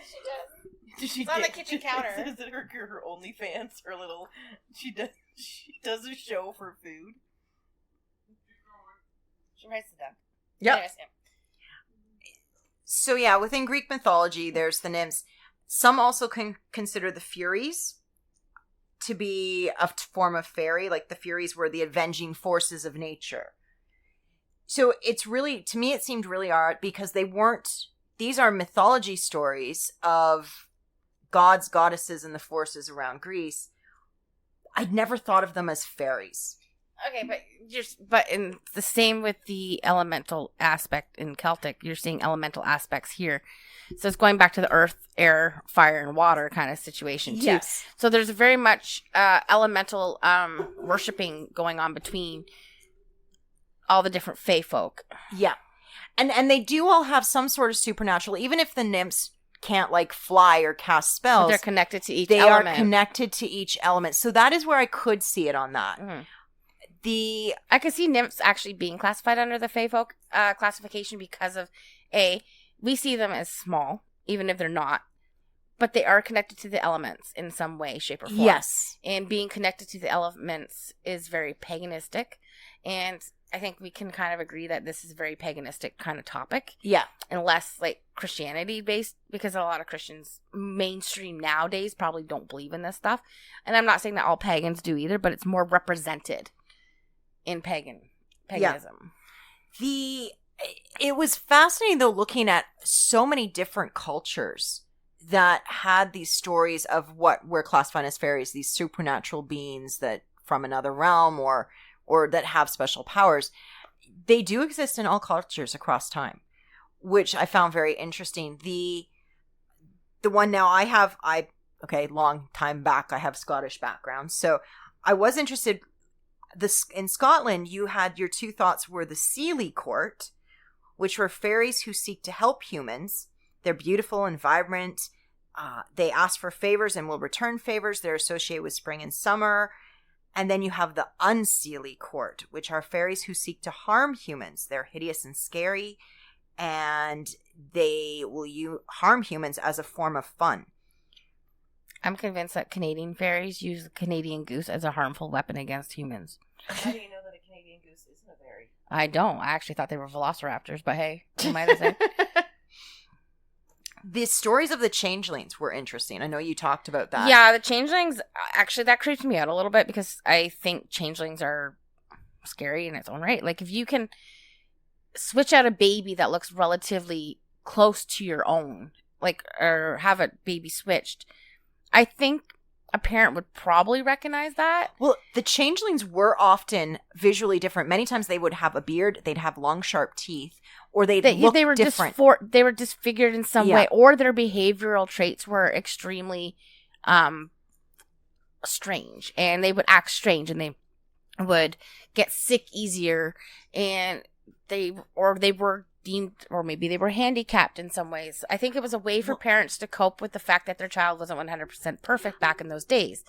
[SPEAKER 2] She does. It's on the kitchen counter.
[SPEAKER 3] Is it her OnlyFans? Her little... She does a show for food.
[SPEAKER 2] She writes it down.
[SPEAKER 5] Yep.
[SPEAKER 2] Anyways, yeah.
[SPEAKER 5] So yeah, within Greek mythology, there's the nymphs. Some also can consider the Furies to be a form of fairy, like the Furies were the avenging forces of nature. So it's really, to me, it seemed really odd because they weren't, these are mythology stories of gods, goddesses, and the forces around Greece. I'd never thought of them as fairies.
[SPEAKER 2] Okay, but in the same with the elemental aspect in Celtic, you're seeing elemental aspects here. So it's going back to the earth, air, fire, and water kind of situation too.
[SPEAKER 5] Yes.
[SPEAKER 2] So there's very much elemental worshiping going on between all the different fae folk.
[SPEAKER 5] Yeah. And they do all have some sort of supernatural, even if the nymphs can't like fly or cast spells.
[SPEAKER 2] But they're connected to each
[SPEAKER 5] they
[SPEAKER 2] element.
[SPEAKER 5] are connected to each element. So that is where I could see it on that.
[SPEAKER 2] Mm-hmm.
[SPEAKER 5] I
[SPEAKER 2] could see nymphs actually being classified under the fae folk classification because of we see them as small, even if they're not, but they are connected to the elements in some way, shape, or form.
[SPEAKER 5] Yes.
[SPEAKER 2] And being connected to the elements is very paganistic. And I think we can kind of agree that this is a very paganistic kind of topic.
[SPEAKER 5] Yeah.
[SPEAKER 2] And less like Christianity based, because a lot of Christians mainstream nowadays probably don't believe in this stuff. And I'm not saying that all pagans do either, but it's more represented in paganism.
[SPEAKER 5] Yeah. It was fascinating though, looking at so many different cultures that had these stories of what we're classifying as fairies, these supernatural beings that from another realm or that have special powers. They do exist in all cultures across time, which I found very interesting. The one now long time back, I have Scottish background, so I was interested. In Scotland, you had your two thoughts were the Seelie Court, which were fairies who seek to help humans. They're beautiful and vibrant. They ask for favors and will return favors. They're associated with spring and summer. And then you have the Unseelie Court, which are fairies who seek to harm humans. They're hideous and scary, and they will harm humans as a form of fun.
[SPEAKER 2] I'm convinced that Canadian fairies use the Canadian goose as a harmful weapon against humans.
[SPEAKER 3] How do you know that a Canadian goose isn't a fairy?
[SPEAKER 2] I don't. I actually thought they were velociraptors, but hey, who am I to say?
[SPEAKER 5] The stories of the changelings were interesting. I know you talked about that.
[SPEAKER 2] Yeah, the changelings, actually, that creeps me out a little bit because I think changelings are scary in its own right. Like, if you can switch out a baby that looks relatively close to your own, like, or have a baby switched, I think a parent would probably recognize that.
[SPEAKER 5] Well, the changelings were often visually different. Many times they would have a beard, they'd have long, sharp teeth, or they were different.
[SPEAKER 2] They were disfigured in some way, or their behavioral traits were extremely strange, and they would act strange, and they would get sick easier, and they were deemed, or maybe they were handicapped in some ways. I think it was a way for parents to cope with the fact that their child wasn't 100% perfect back in those days.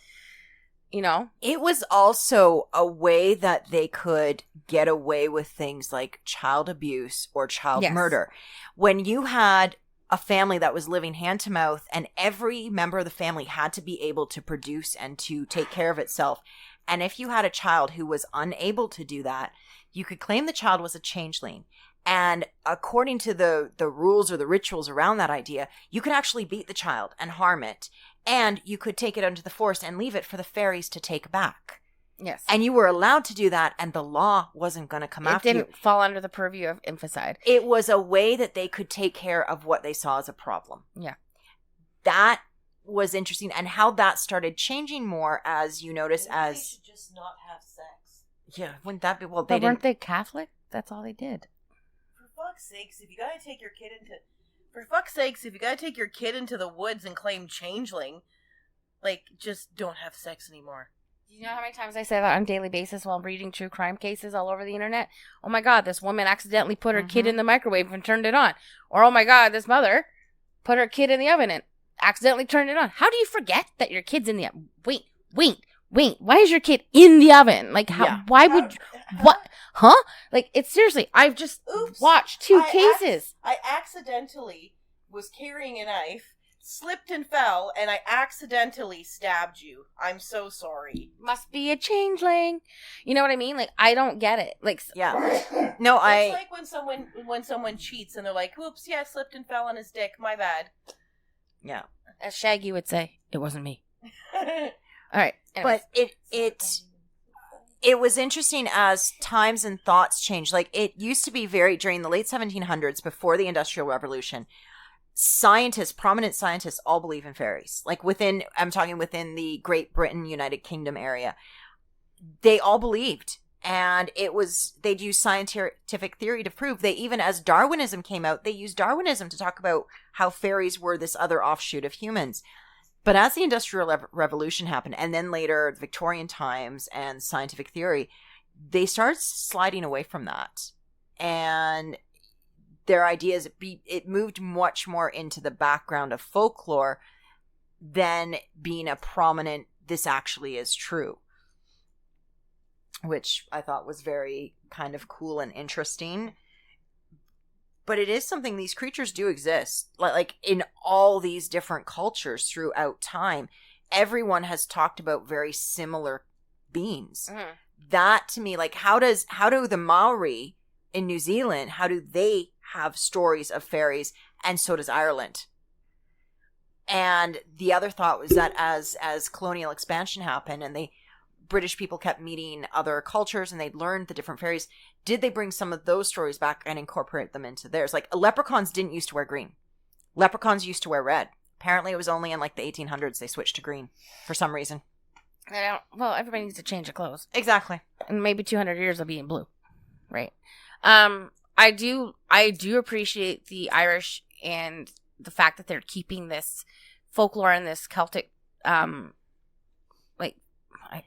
[SPEAKER 2] You know? It
[SPEAKER 5] was also a way that they could get away with things like child abuse or child murder. When you had a family that was living hand to mouth and every member of the family had to be able to produce and to take care of itself. And if you had a child who was unable to do that, you could claim the child was a changeling. And according to the rules or the rituals around that idea, you could actually beat the child and harm it. And you could take it into the forest and leave it for the fairies to take back.
[SPEAKER 2] Yes.
[SPEAKER 5] And you were allowed to do that, and the law wasn't going to come after you.
[SPEAKER 2] It didn't fall under the purview of infanticide.
[SPEAKER 5] It was a way that they could take care of what they saw as a problem.
[SPEAKER 2] Yeah.
[SPEAKER 5] That was interesting, and how that started changing more as you notice
[SPEAKER 3] They should just not have sex.
[SPEAKER 5] Yeah, wouldn't that be... Well,
[SPEAKER 2] but weren't they Catholic? That's all they did.
[SPEAKER 3] For fuck's sakes, if you gotta take your kid into the woods and claim changeling, like, just don't have sex anymore.
[SPEAKER 2] Do you know how many times I say that on a daily basis while I'm reading true crime cases all over the internet? Oh my God, this woman accidentally put her kid in the microwave and turned it on. Or, oh my God, this mother put her kid in the oven and accidentally turned it on. How do you forget that your kid's in the oven? Wait. Why is your kid in the oven? Like, why would... What? Huh? Like, it's seriously, I've just watched two cases.
[SPEAKER 3] I accidentally was carrying a knife, slipped and fell, and I accidentally stabbed you. I'm so sorry.
[SPEAKER 2] Must be a changeling. You know what I mean? Like, I don't get it. Like,
[SPEAKER 5] Yeah. No,
[SPEAKER 3] It's like when someone cheats and they're like, "Oops, yeah, slipped and fell on his dick. My bad."
[SPEAKER 5] Yeah.
[SPEAKER 2] as Shaggy would say, it wasn't me. All right. Anyways.
[SPEAKER 5] But it was interesting as times and thoughts changed. Like, it used to be during the late 1700s, before the Industrial Revolution, prominent scientists all believe in fairies. Like, I'm talking within the Great Britain, United Kingdom area. They all believed. And they'd use scientific theory to prove. They even, as Darwinism came out, they used Darwinism to talk about how fairies were this other offshoot of humans. But as the Industrial Revolution happened, and then later Victorian times and scientific theory, they started sliding away from that. And their ideas, it moved much more into the background of folklore than being a prominent, this actually is true. Which I thought was very kind of cool and interesting. But it is something, these creatures do exist. Like in all these different cultures throughout time, everyone has talked about very similar beings. Mm-hmm. That to me, like, how do the Maori in New Zealand, how do they have stories of fairies, and so does Ireland? And the other thought was that as colonial expansion happened and British people kept meeting other cultures and they'd learned the different fairies, did they bring some of those stories back and incorporate them into theirs? Like, leprechauns didn't used to wear green. Leprechauns used to wear red. Apparently it was only in like the 1800s they switched to green for some reason.
[SPEAKER 2] Well, everybody needs to change their clothes.
[SPEAKER 5] Exactly.
[SPEAKER 2] And maybe 200 years they'll be in blue. Right. I do appreciate the Irish and the fact that they're keeping this folklore and this Celtic,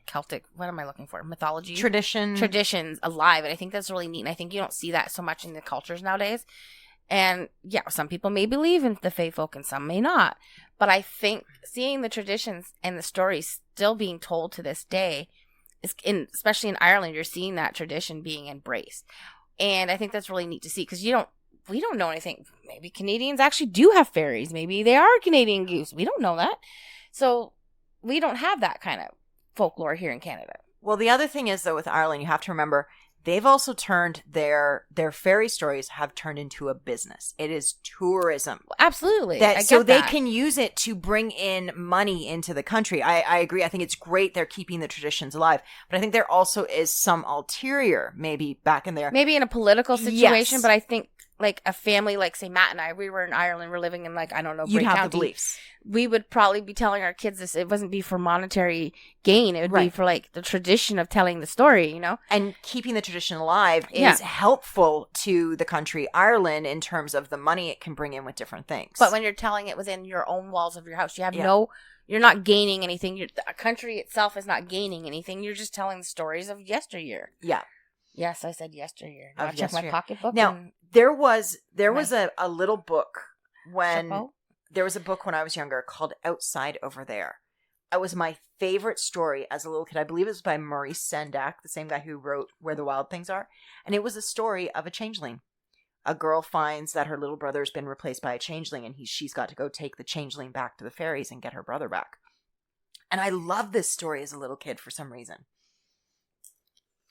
[SPEAKER 2] Celtic, what am I looking for? Mythology? Traditions alive. And I think that's really neat. And I think you don't see that so much in the cultures nowadays. And yeah, some people may believe in the fae folk and some may not. But I think seeing the traditions and the stories still being told to this day, especially in Ireland, you're seeing that tradition being embraced. And I think that's really neat to see because we don't know anything. Maybe Canadians actually do have fairies. Maybe they are Canadian goose. We don't know that. So we don't have that kind of folklore here in Canada.
[SPEAKER 5] Well, the other thing is, though, with Ireland, you have to remember, they've also turned their fairy stories have turned into a business. It is tourism.
[SPEAKER 2] Absolutely.
[SPEAKER 5] They can use it to bring in money into the country. I agree. I think it's great they're keeping the traditions alive. But I think there also is some ulterior maybe back in there.
[SPEAKER 2] Maybe in a political situation,
[SPEAKER 5] yes.
[SPEAKER 2] But I think like a family like, say, Matt and I, we were in Ireland, we're living in like, I don't know,
[SPEAKER 5] You'd
[SPEAKER 2] Bray
[SPEAKER 5] have
[SPEAKER 2] County.
[SPEAKER 5] the beliefs.
[SPEAKER 2] We would probably be telling our kids this. It wasn't be for monetary gain. It would be for like the tradition of telling the story, you know?
[SPEAKER 5] And keeping the tradition alive is helpful to the country, Ireland, in terms of the money it can bring in with different things.
[SPEAKER 2] But when you're telling it within your own walls of your house, you have you're not gaining anything. The country itself is not gaining anything. You're just telling the stories of yesteryear.
[SPEAKER 5] Yeah.
[SPEAKER 2] Yes, I said yesteryear. Now I check my pocketbook.
[SPEAKER 5] Now, there was a little book when there was a book when I was younger called Outside Over There. It was my favorite story as a little kid. I believe it was by Maurice Sendak, the same guy who wrote Where the Wild Things Are. And it was a story of a changeling. A girl finds that her little brother's been replaced by a changeling, and she's got to go take the changeling back to the fairies and get her brother back. And I loved this story as a little kid for some reason.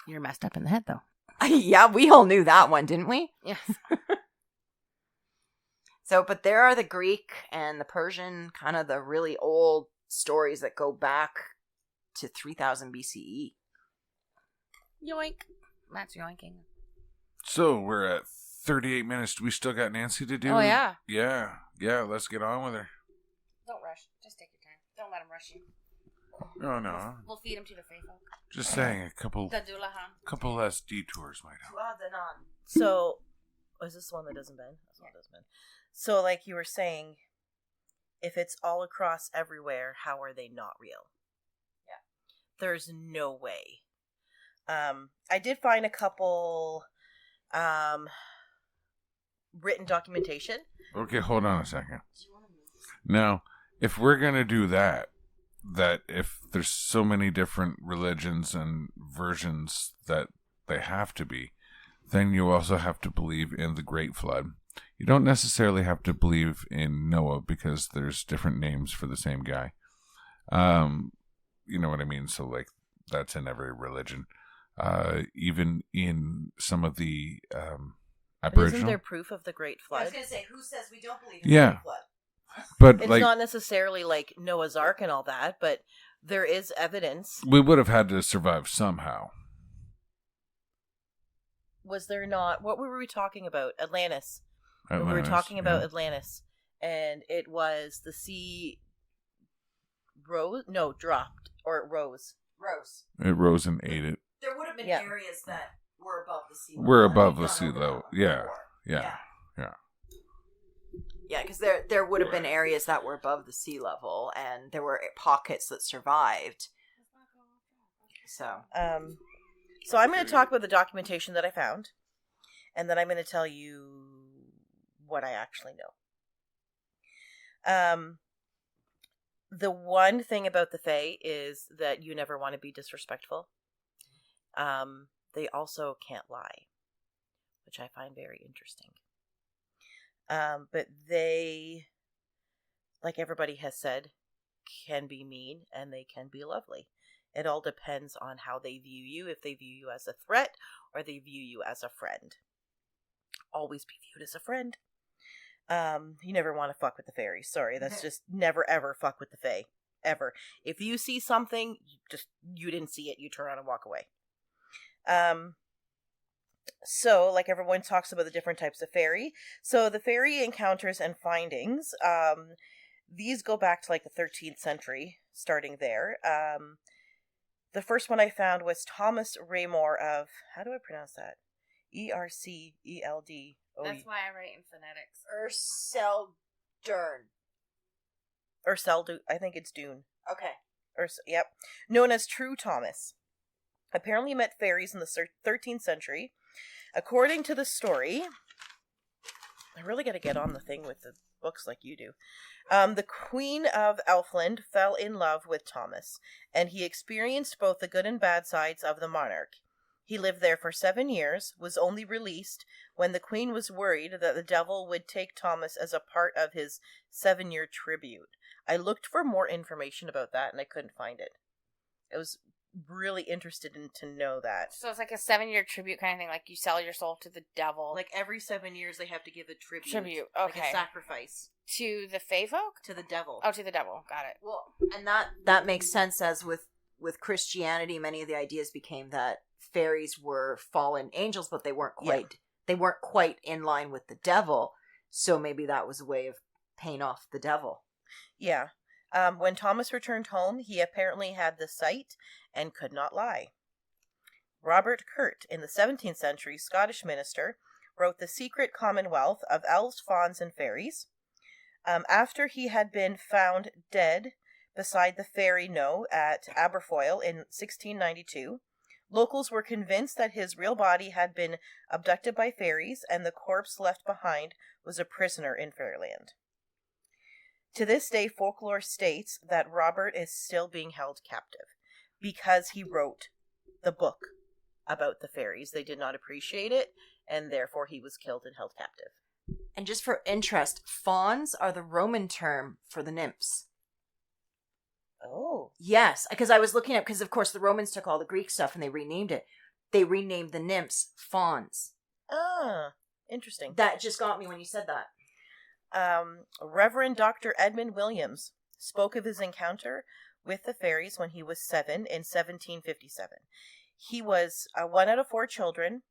[SPEAKER 2] You're messed up in the head, though.
[SPEAKER 5] Yeah, we all knew that one, didn't we?
[SPEAKER 2] Yes.
[SPEAKER 5] But there are the Greek and the Persian, kind of the really old stories that go back to 3000 BCE.
[SPEAKER 2] Yoink. Matt's yoinking.
[SPEAKER 1] So we're at 38 minutes. Do we still got Nancy to do?
[SPEAKER 2] Oh, yeah.
[SPEAKER 1] Yeah, let's get on with her.
[SPEAKER 2] Don't rush. Just take your time. Don't let him rush you.
[SPEAKER 1] Oh, no.
[SPEAKER 2] We'll feed him to the fae folk.
[SPEAKER 1] Just saying, a couple less detours might help.
[SPEAKER 3] So, is this one that doesn't bend? This one doesn't bend. So, like you were saying, if it's all across everywhere, how are they not real? Yeah. There's no way. I did find a couple written documentation.
[SPEAKER 1] Okay, hold on a second. Now, if we're going to do that if there's so many different religions and versions that they have to be, then you also have to believe in the Great Flood. you don't necessarily have to believe in Noah because there's different names for the same guy. You know what I mean? So like that's in every religion. Even in some of the
[SPEAKER 3] But
[SPEAKER 1] Aboriginal.
[SPEAKER 3] isn't there proof of the Great
[SPEAKER 4] I
[SPEAKER 3] Flood?
[SPEAKER 4] was going to say, who says we don't believe in
[SPEAKER 1] Yeah.
[SPEAKER 4] the Great Flood?
[SPEAKER 1] But
[SPEAKER 3] It's
[SPEAKER 1] like
[SPEAKER 3] not necessarily like Noah's Ark and all that, but there is evidence.
[SPEAKER 1] we would have had to survive somehow.
[SPEAKER 3] Was there not? What were we talking about? Atlantis. We were
[SPEAKER 1] Atlantis,
[SPEAKER 3] talking about
[SPEAKER 1] yeah.
[SPEAKER 3] Atlantis, and it was the sea rose. No, dropped or it rose.
[SPEAKER 4] Rose.
[SPEAKER 1] It rose and ate it.
[SPEAKER 4] There would have been
[SPEAKER 3] Yeah.
[SPEAKER 4] areas that were above the sea level.
[SPEAKER 1] We're
[SPEAKER 4] and
[SPEAKER 1] above
[SPEAKER 4] we've
[SPEAKER 1] the
[SPEAKER 4] gone
[SPEAKER 1] sea
[SPEAKER 4] over
[SPEAKER 1] level.
[SPEAKER 4] that
[SPEAKER 1] Yeah.
[SPEAKER 4] before.
[SPEAKER 1] Yeah.
[SPEAKER 5] Yeah, because there would have been areas that were above the sea level, and there were pockets that survived. So
[SPEAKER 3] So I'm going to talk about the documentation that I found, and then I'm going to tell you what I actually know. The one thing about the Fae is that you never want to be disrespectful. They also can't lie, which I find very interesting. But they, like everybody has said, can be mean and they can be lovely. It all depends on how they view you, if they view you as a threat or they view you as a friend. Always be viewed as a friend. You never want to fuck with the fairies. Sorry, that's just never ever fuck with the fae. Ever. If you see something, you didn't see it, you turn around and walk away. So, like everyone talks about the different types of fairy. So the fairy encounters and findings, these go back to like the 13th century, starting there. The first one I found was Thomas Raymore of, how do I pronounce that? Erceld.
[SPEAKER 2] That's why I write in phonetics.
[SPEAKER 4] Urseldern.
[SPEAKER 3] Urseldune, I think it's Dune.
[SPEAKER 4] Okay.
[SPEAKER 3] Yep. Known as True Thomas. Apparently met fairies in the 13th century. According to the story, I really got to get on the thing with the books like you do. The Queen of Elfland fell in love with Thomas, and he experienced both the good and bad sides of the monarch. He lived there for 7 years, was only released when the Queen was worried that the devil would take Thomas as a part of his 7-year tribute. I looked for more information about that, and I couldn't find it. I was really interested in to know that.
[SPEAKER 2] So it's like a 7-year tribute kind of thing, like you sell your soul to the devil.
[SPEAKER 3] Like every 7 years, they have to give a tribute.
[SPEAKER 2] Tribute,
[SPEAKER 3] Like
[SPEAKER 2] okay.
[SPEAKER 3] a sacrifice.
[SPEAKER 2] To the Fae folk?
[SPEAKER 3] To the devil.
[SPEAKER 2] Oh, to the devil. Got it.
[SPEAKER 5] well, and that makes sense, as with Christianity, many of the ideas became that fairies were fallen angels, but they weren't quite in line with the devil. So maybe that was a way of paying off the devil.
[SPEAKER 3] Yeah. When Thomas returned home, he apparently had the sight and could not lie. Robert Kurt, in the 17th century Scottish minister, wrote The Secret Commonwealth of Elves, Fauns, and Fairies. After he had been found dead beside the fairy Knowe at Aberfoyle in 1692, locals were convinced that his real body had been abducted by fairies and the corpse left behind was a prisoner in fairyland. To this day, folklore states that Robert is still being held captive because he wrote the book about the fairies. They did not appreciate it, and therefore he was killed and held captive.
[SPEAKER 5] And just for interest, fauns are the Roman term for the nymphs.
[SPEAKER 3] Oh.
[SPEAKER 5] Yes, because I was looking up, because of course the Romans took all the Greek stuff and they renamed it. They renamed the nymphs fauns.
[SPEAKER 3] Ah, interesting.
[SPEAKER 5] That just got me when you said that.
[SPEAKER 3] Reverend Dr. Edmund Williams spoke of his encounter with the fairies when he was 7 in 1757. He was 1 out of 4 children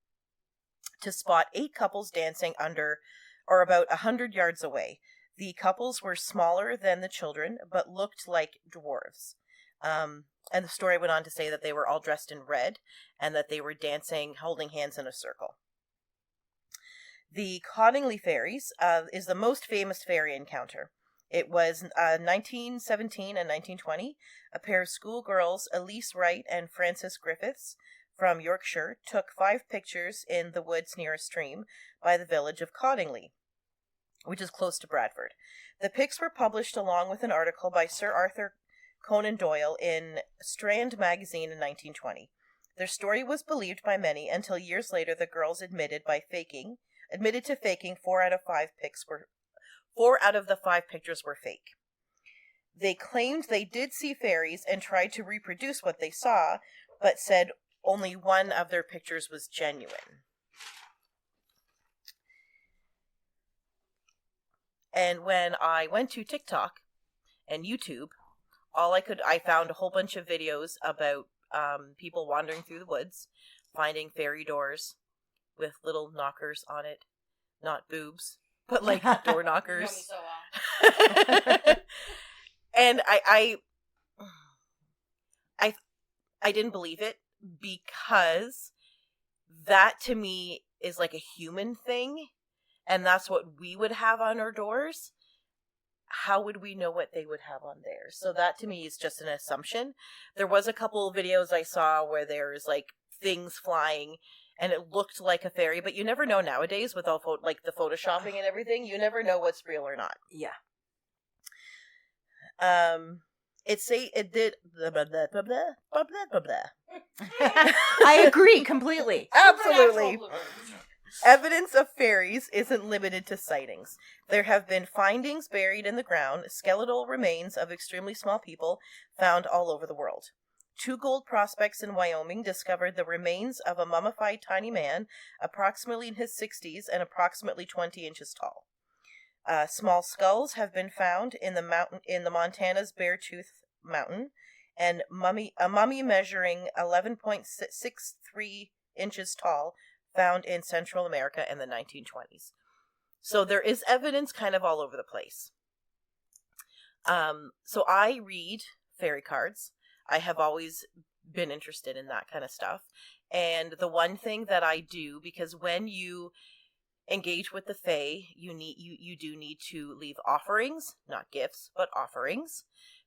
[SPEAKER 3] to spot 8 couples dancing under or about 100 yards away. The couples were smaller than the children, but looked like dwarves. And the story went on to say that they were all dressed in red and that they were dancing, holding hands in a circle. The Cottingley Fairies is the most famous fairy encounter. It was 1917 and 1920. A pair of schoolgirls, Elise Wright and Frances Griffiths, from Yorkshire, took 5 pictures in the woods near a stream by the village of Cottingley, which is close to Bradford. The pics were published along with an article by Sir Arthur Conan Doyle in Strand magazine in 1920. Their story was believed by many until years later the girls admitted admitted to faking 4 out of the 5 pictures were fake. They claimed they did see fairies and tried to reproduce what they saw, but said only one of their pictures was genuine. And when I went to TikTok and YouTube, I found a whole bunch of videos about people wandering through the woods, finding fairy doors with little knockers on it. Not boobs, but like door knockers.
[SPEAKER 2] You know me so well.
[SPEAKER 3] And I didn't believe it, because that to me is like a human thing, and that's what we would have on our doors. How would we know what they would have on theirs? So that to me is just an assumption. There was a couple of videos I saw where there's like things flying and it looked like a fairy, but you never know nowadays with all like the photoshopping and everything. You never know what's real or not.
[SPEAKER 5] Yeah.
[SPEAKER 3] It did blah, blah, blah, blah, blah, blah, blah, blah.
[SPEAKER 5] I agree completely.
[SPEAKER 3] Absolutely. Evidence of fairies isn't limited to sightings. There have been findings buried in the ground, skeletal remains of extremely small people found all over the world. 2 gold prospects in Wyoming discovered the remains of a mummified tiny man, approximately in his 60s and approximately 20 inches tall. Small skulls have been found in the Montana's Beartooth Mountain, and a mummy measuring 11.63 inches tall found in Central America in the 1920s. So there is evidence kind of all over the place. So I read fairy cards. I have always been interested in that kind of stuff. And the one thing that I do, because when you engage with the fae, you do need to leave offerings, not gifts, but offerings.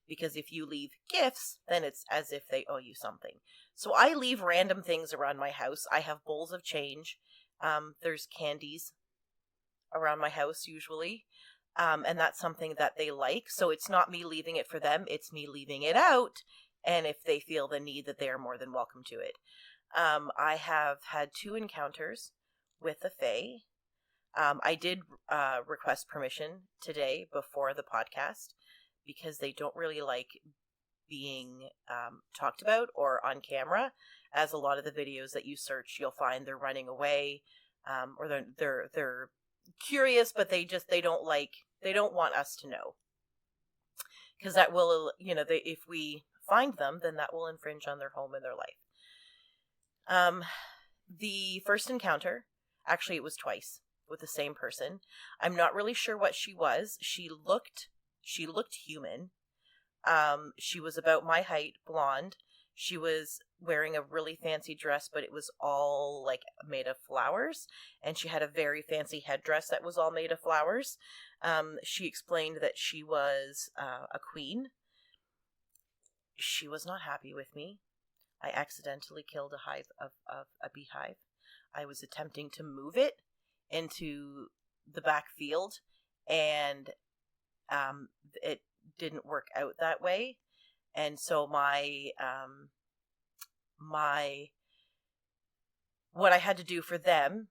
[SPEAKER 3] Because if you leave gifts, then it's as if they owe you something. So I leave random things around my house. I have bowls of change. There's candies around my house usually. And that's something that they like. So it's not me leaving it for them. It's me leaving it out. And if they feel the need, that they are more than welcome to it. I have had 2 encounters with the fae. I did request permission today before the podcast, because they don't really like being talked about or on camera, as a lot of the videos that you search, you'll find they're running away, or they're curious, but they don't want us to know, because that will, if we find them, then that will infringe on their home and their life. The first encounter, actually it was twice with the same person. I'm not really sure what she was. She looked human. She was about my height, blonde. She was wearing a really fancy dress, but it was all like made of flowers. And she had a very fancy headdress that was all made of flowers. She explained that she was a queen. She was not happy with me. I accidentally killed a hive of a beehive. I was attempting to move it into the back field, and it didn't work out that way. And so what I had to do for them,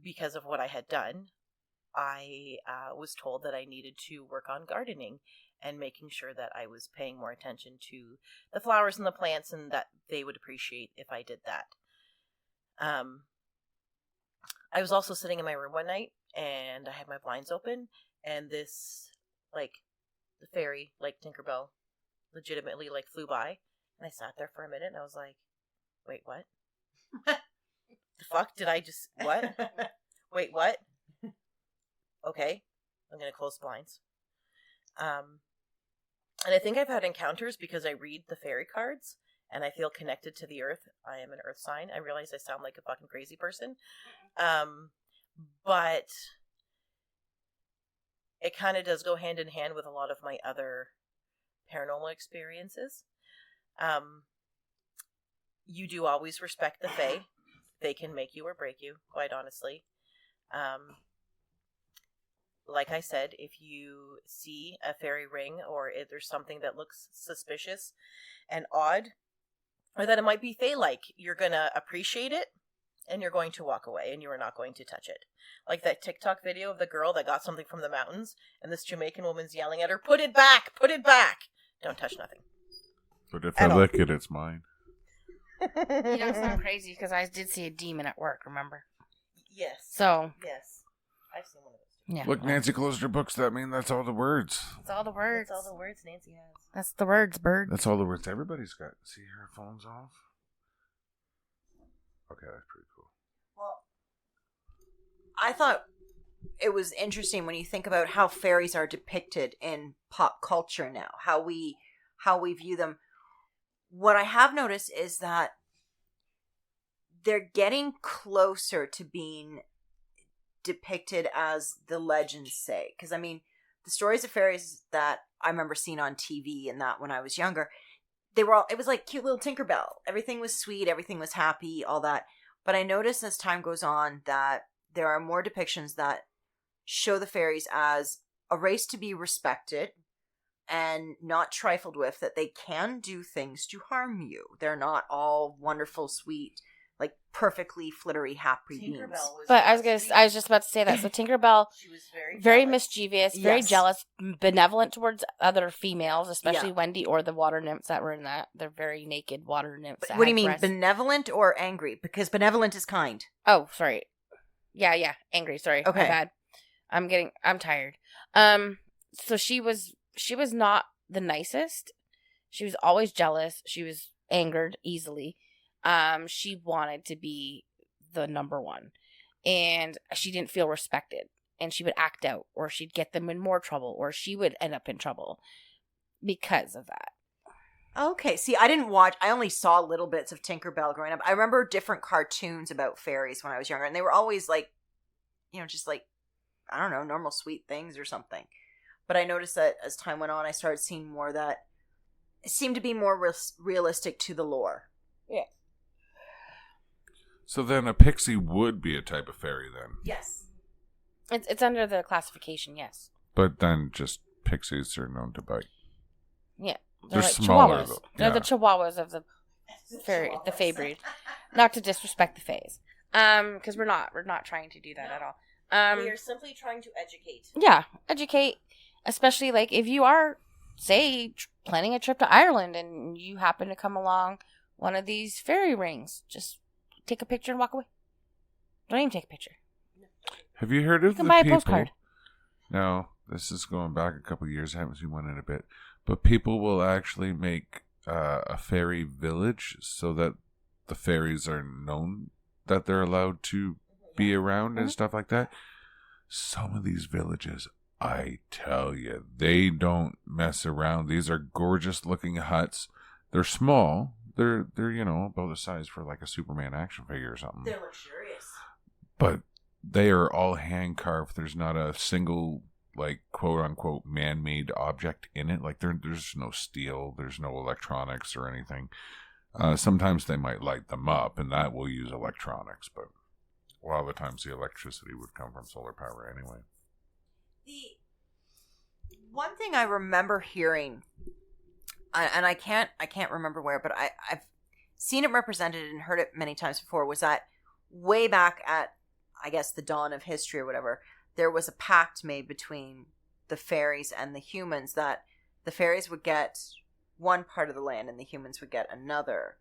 [SPEAKER 3] because of what I had done, I was told that I needed to work on gardening and making sure that I was paying more attention to the flowers and the plants, and that they would appreciate if I did that. I was also sitting in my room one night, and I had my blinds open, and this, like, the fairy, like Tinkerbell, legitimately, like, flew by, and I sat there for a minute, and I was like, wait, what? The fuck? Did I just, what? Wait, what? Okay, I'm gonna close blinds. And I think I've had encounters because I read the fairy cards, and I feel connected to the earth. I am an earth sign. I realize I sound like a fucking crazy person. But it kind of does go hand in hand with a lot of my other paranormal experiences. You do always respect the fae. They can make you or break you, quite honestly. Like I said, if you see a fairy ring, or if there's something that looks suspicious and odd, or that it might be fae-like, you're going to appreciate it and you're going to walk away, and you are not going to touch it. Like that TikTok video of the girl that got something from the mountains, and this Jamaican woman's yelling at her, "Put it back! Put it back! Don't touch nothing."
[SPEAKER 1] But if
[SPEAKER 3] At
[SPEAKER 1] I
[SPEAKER 3] all.
[SPEAKER 1] lick it, it's mine.
[SPEAKER 2] You know, it's not crazy because I did see a demon at work, remember?
[SPEAKER 3] Yes.
[SPEAKER 2] So,
[SPEAKER 3] Yes. I've seen one of those.
[SPEAKER 2] yeah.
[SPEAKER 1] Look, Nancy closed her books. That mean that's all the words.
[SPEAKER 2] That's all the words.
[SPEAKER 3] That's all the words Nancy has.
[SPEAKER 2] That's the words, bird.
[SPEAKER 1] That's all the words everybody's got. See her phone's off? Okay, that's pretty cool.
[SPEAKER 5] Well, I thought it was interesting when you think about how fairies are depicted in pop culture now, how we view them. What I have noticed is that they're getting closer to being depicted as the legends say. Because, I mean, the stories of fairies that I remember seeing on TV and that when I was younger, they were all, it was like cute little Tinkerbell. Everything was sweet, everything was happy, all that. But I noticed as time goes on that there are more depictions that show the fairies as a race to be respected and not trifled with, that they can do things to harm you. They're not all wonderful, sweet, like perfectly flittery, happy beings.
[SPEAKER 2] But I was just about to say that. So Tinkerbell,
[SPEAKER 3] She was
[SPEAKER 2] very
[SPEAKER 3] jealous.
[SPEAKER 2] mischievous, very
[SPEAKER 5] Yes.
[SPEAKER 2] jealous, benevolent towards other females, especially
[SPEAKER 5] Yeah.
[SPEAKER 2] Wendy or the water nymphs that were in that. They're very naked water nymphs. that
[SPEAKER 5] What do you
[SPEAKER 2] had
[SPEAKER 5] mean,
[SPEAKER 2] breasts.
[SPEAKER 5] benevolent or angry? Because benevolent is kind.
[SPEAKER 2] Oh, sorry. Yeah, angry. Sorry.
[SPEAKER 5] Okay.
[SPEAKER 2] My bad. I'm tired. So she was not the nicest. She was always jealous. She was angered easily. She wanted to be the number one, and she didn't feel respected, and she would act out, or she'd get them in more trouble, or she would end up in trouble because of that.
[SPEAKER 5] Okay, see, I didn't watch, I only saw little bits of Tinkerbell growing up. I remember different cartoons about fairies when I was younger, and they were always like, just like, I don't know, normal sweet things or something. But I noticed that as time went on, I started seeing more that seemed to be more realistic to the lore.
[SPEAKER 2] Yeah.
[SPEAKER 1] So then a pixie would be a type of fairy then.
[SPEAKER 5] Yes.
[SPEAKER 2] It's under the classification, yes.
[SPEAKER 1] But then just pixies are known to bite.
[SPEAKER 2] Yeah.
[SPEAKER 1] They're
[SPEAKER 2] like
[SPEAKER 1] smaller,
[SPEAKER 2] chihuahuas.
[SPEAKER 1] though.
[SPEAKER 2] They're the
[SPEAKER 1] Yeah.
[SPEAKER 2] chihuahuas of the fae breed. Not to disrespect the fays. Because we're not trying to do that at all.
[SPEAKER 3] We are simply trying to educate.
[SPEAKER 2] Yeah, educate, especially like if you are, say, planning a trip to Ireland and you happen to come along one of these fairy rings, just take a picture and walk away. Don't even take a picture.
[SPEAKER 1] Have you heard of
[SPEAKER 2] You can
[SPEAKER 1] the
[SPEAKER 2] buy a
[SPEAKER 1] people?
[SPEAKER 2] postcard.
[SPEAKER 1] Now, this is going back a couple of years. I haven't seen one in a bit. But people will actually make a fairy village so that the fairies are known that they're allowed to be around and stuff like that. Some of these villages, I tell you, they don't mess around. These are gorgeous looking huts. They're small. They're about the size for like a Superman action figure or something.
[SPEAKER 5] They're luxurious.
[SPEAKER 1] But they are all hand carved. There's not a single like quote unquote man-made object in it. Like there's no steel, there's no electronics or anything. Sometimes they might light them up, and that will use electronics, but a lot of the times the electricity would come from solar power anyway.
[SPEAKER 5] The one thing I remember hearing, and I can't remember where, but I've seen it represented and heard it many times before, was that way back at, I guess, the dawn of history or whatever, there was a pact made between the fairies and the humans that the fairies would get one part of the land and the humans would get another,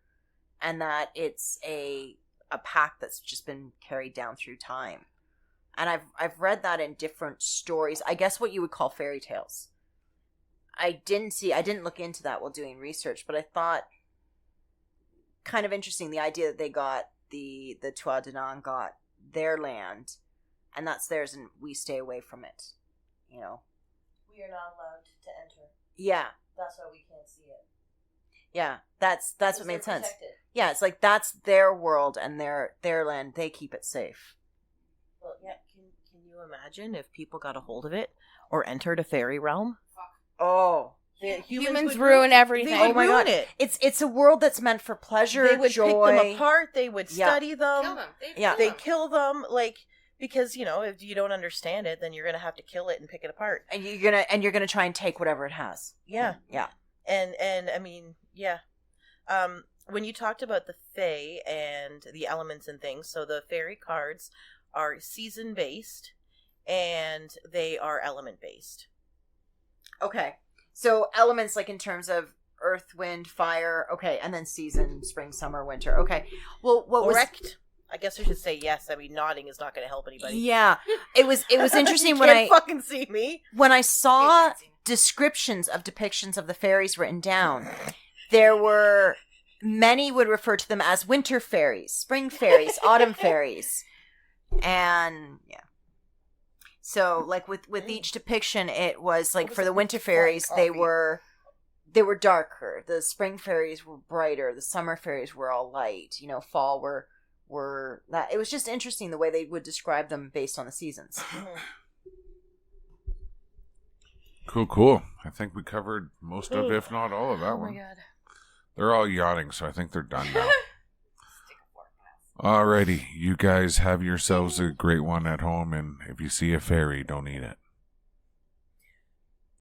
[SPEAKER 5] and that it's a pact that's just been carried down through time. And I've read that in different stories. I guess what you would call fairy tales. I didn't look into that while doing research, but I thought kind of interesting the idea that they got the Tuatha Dé Danann got their land, and that's theirs, and we stay away from it.
[SPEAKER 3] We are not allowed to enter.
[SPEAKER 5] Yeah,
[SPEAKER 3] That's why we can't see it.
[SPEAKER 5] yeah. That's what made sense. Yeah, it's like that's their world and their land. They keep it safe.
[SPEAKER 3] Well, yeah. Can you imagine if people got a hold of it or entered a fairy realm?
[SPEAKER 5] Oh,
[SPEAKER 3] The
[SPEAKER 2] Humans
[SPEAKER 3] would
[SPEAKER 2] ruin everything.
[SPEAKER 3] They would
[SPEAKER 5] Oh my
[SPEAKER 3] ruin
[SPEAKER 5] God.
[SPEAKER 3] it.
[SPEAKER 5] it's a world that's meant for pleasure,
[SPEAKER 3] They would
[SPEAKER 5] joy.
[SPEAKER 3] pick them apart. They would
[SPEAKER 5] Yeah.
[SPEAKER 3] study them.
[SPEAKER 2] Kill them.
[SPEAKER 5] Yeah.
[SPEAKER 3] They kill them, because if you don't understand it, then you're gonna have to kill it and pick it apart.
[SPEAKER 5] And you're gonna try and take whatever it has.
[SPEAKER 3] Yeah,
[SPEAKER 5] Yeah.
[SPEAKER 3] and I mean, yeah. when you talked about the Fae and the elements and things, so the fairy cards are season based and they are element based.
[SPEAKER 5] Okay. So elements like in terms of earth, wind, fire. Okay, and then season, spring, summer, winter. Okay. Well, what
[SPEAKER 3] Correct. I guess I should say yes. I mean, nodding is not going to help anybody.
[SPEAKER 5] Yeah, it was interesting
[SPEAKER 3] You
[SPEAKER 5] when
[SPEAKER 3] can't fucking see me.
[SPEAKER 5] when I saw descriptions of depictions of the fairies written down. There were many would refer to them as winter fairies, spring fairies, autumn fairies, and yeah. So, like with each depiction, it was like for the winter fairies, they were darker. The spring fairies were brighter. The summer fairies were all light. You know, fall were that. It was just interesting the way they would describe them based on the seasons.
[SPEAKER 1] Cool. I think we covered most of, if not all of that one.
[SPEAKER 2] Oh my god.
[SPEAKER 1] They're all yawning, so I think they're done now. Alrighty, you guys have yourselves a great one at home, and if you see a fairy, don't eat it.